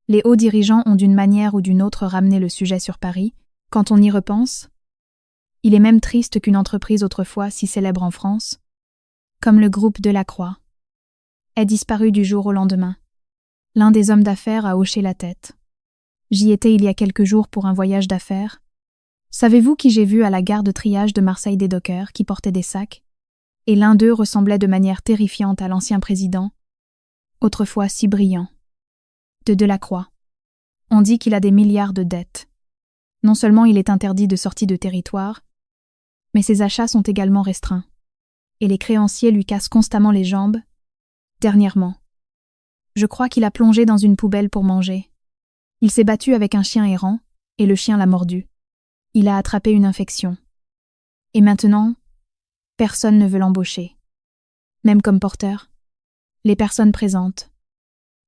les hauts dirigeants ont d'une manière ou d'une autre ramené le sujet sur Paris. Quand on y repense, il est même triste qu'une entreprise autrefois si célèbre en France, comme le groupe Delacroix, ait disparu du jour au lendemain. L'un des hommes d'affaires a hoché la tête. J'y étais il y a quelques jours pour un voyage d'affaires. Savez-vous qui j'ai vu à la gare de triage de Marseille des dockers qui portaient des sacs? Et l'un d'eux ressemblait de manière terrifiante à l'ancien président, autrefois si brillant, de Delacroix. On dit qu'il a des milliards de dettes. Non seulement il est interdit de sortie de territoire, mais ses achats sont également restreints. Et les créanciers lui cassent constamment les jambes. Dernièrement, je crois qu'il a plongé dans une poubelle pour manger. Il s'est battu avec un chien errant, et le chien l'a mordu. Il a attrapé une infection. Et maintenant, personne ne veut l'embaucher. Même comme porteur. Les personnes présentes,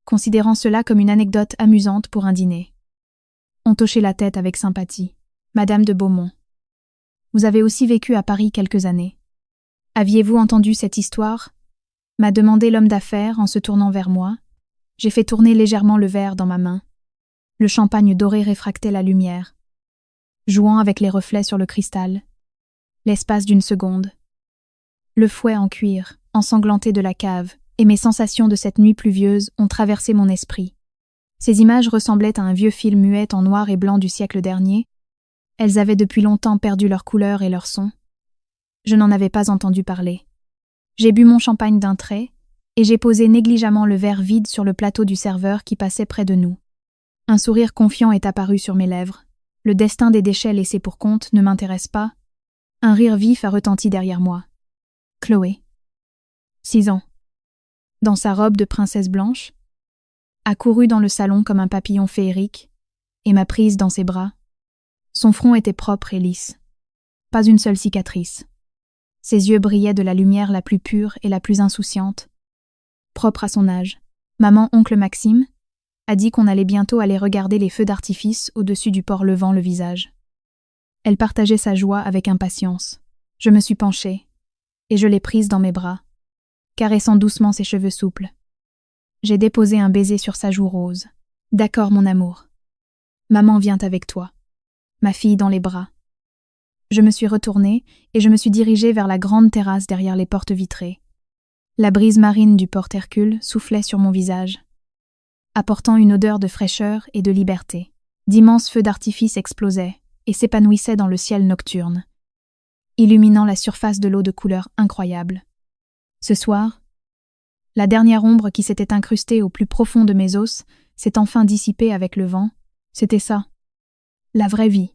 considérant cela comme une anecdote amusante pour un dîner, ont hoché la tête avec sympathie. Madame de Beaumont, Vous avez aussi vécu à Paris quelques années. Aviez-vous entendu cette histoire ? M'a demandé l'homme d'affaires en se tournant vers moi. J'ai fait tourner légèrement le verre dans ma main. Le champagne doré réfractait la lumière, jouant avec les reflets sur le cristal. L'espace d'une seconde. Le fouet en cuir, ensanglanté de la cave, et mes sensations de cette nuit pluvieuse ont traversé mon esprit. Ces images ressemblaient à un vieux film muet en noir et blanc du siècle dernier. Elles avaient depuis longtemps perdu leur couleur et leur son. Je n'en avais pas entendu parler. J'ai bu mon champagne d'un trait, et j'ai posé négligemment le verre vide sur le plateau du serveur qui passait près de nous. Un sourire confiant est apparu sur mes lèvres. Le destin des déchets laissés pour compte ne m'intéresse pas. Un rire vif a retenti derrière moi. Chloé. 6 ans. Dans sa robe de princesse blanche, a couru dans le salon comme un papillon féerique, et m'a prise dans ses bras. Son front était propre et lisse. Pas une seule cicatrice. Ses yeux brillaient de la lumière la plus pure et la plus insouciante. Propre à son âge, maman oncle Maxime a dit qu'on allait bientôt aller regarder les feux d'artifice au-dessus du port levant le visage. Elle partageait sa joie avec impatience. Je me suis penchée, et je l'ai prise dans mes bras, caressant doucement ses cheveux souples. J'ai déposé un baiser sur sa joue rose. D'accord, mon amour. Maman vient avec toi. Ma fille dans les bras. Je me suis retournée et je me suis dirigée vers la grande terrasse derrière les portes vitrées. La brise marine du port Hercule soufflait sur mon visage, apportant une odeur de fraîcheur et de liberté. D'immenses feux d'artifice explosaient et s'épanouissaient dans le ciel nocturne, illuminant la surface de l'eau de couleur incroyable. Ce soir, la dernière ombre qui s'était incrustée au plus profond de mes os s'est enfin dissipée avec le vent. C'était ça, la vraie vie.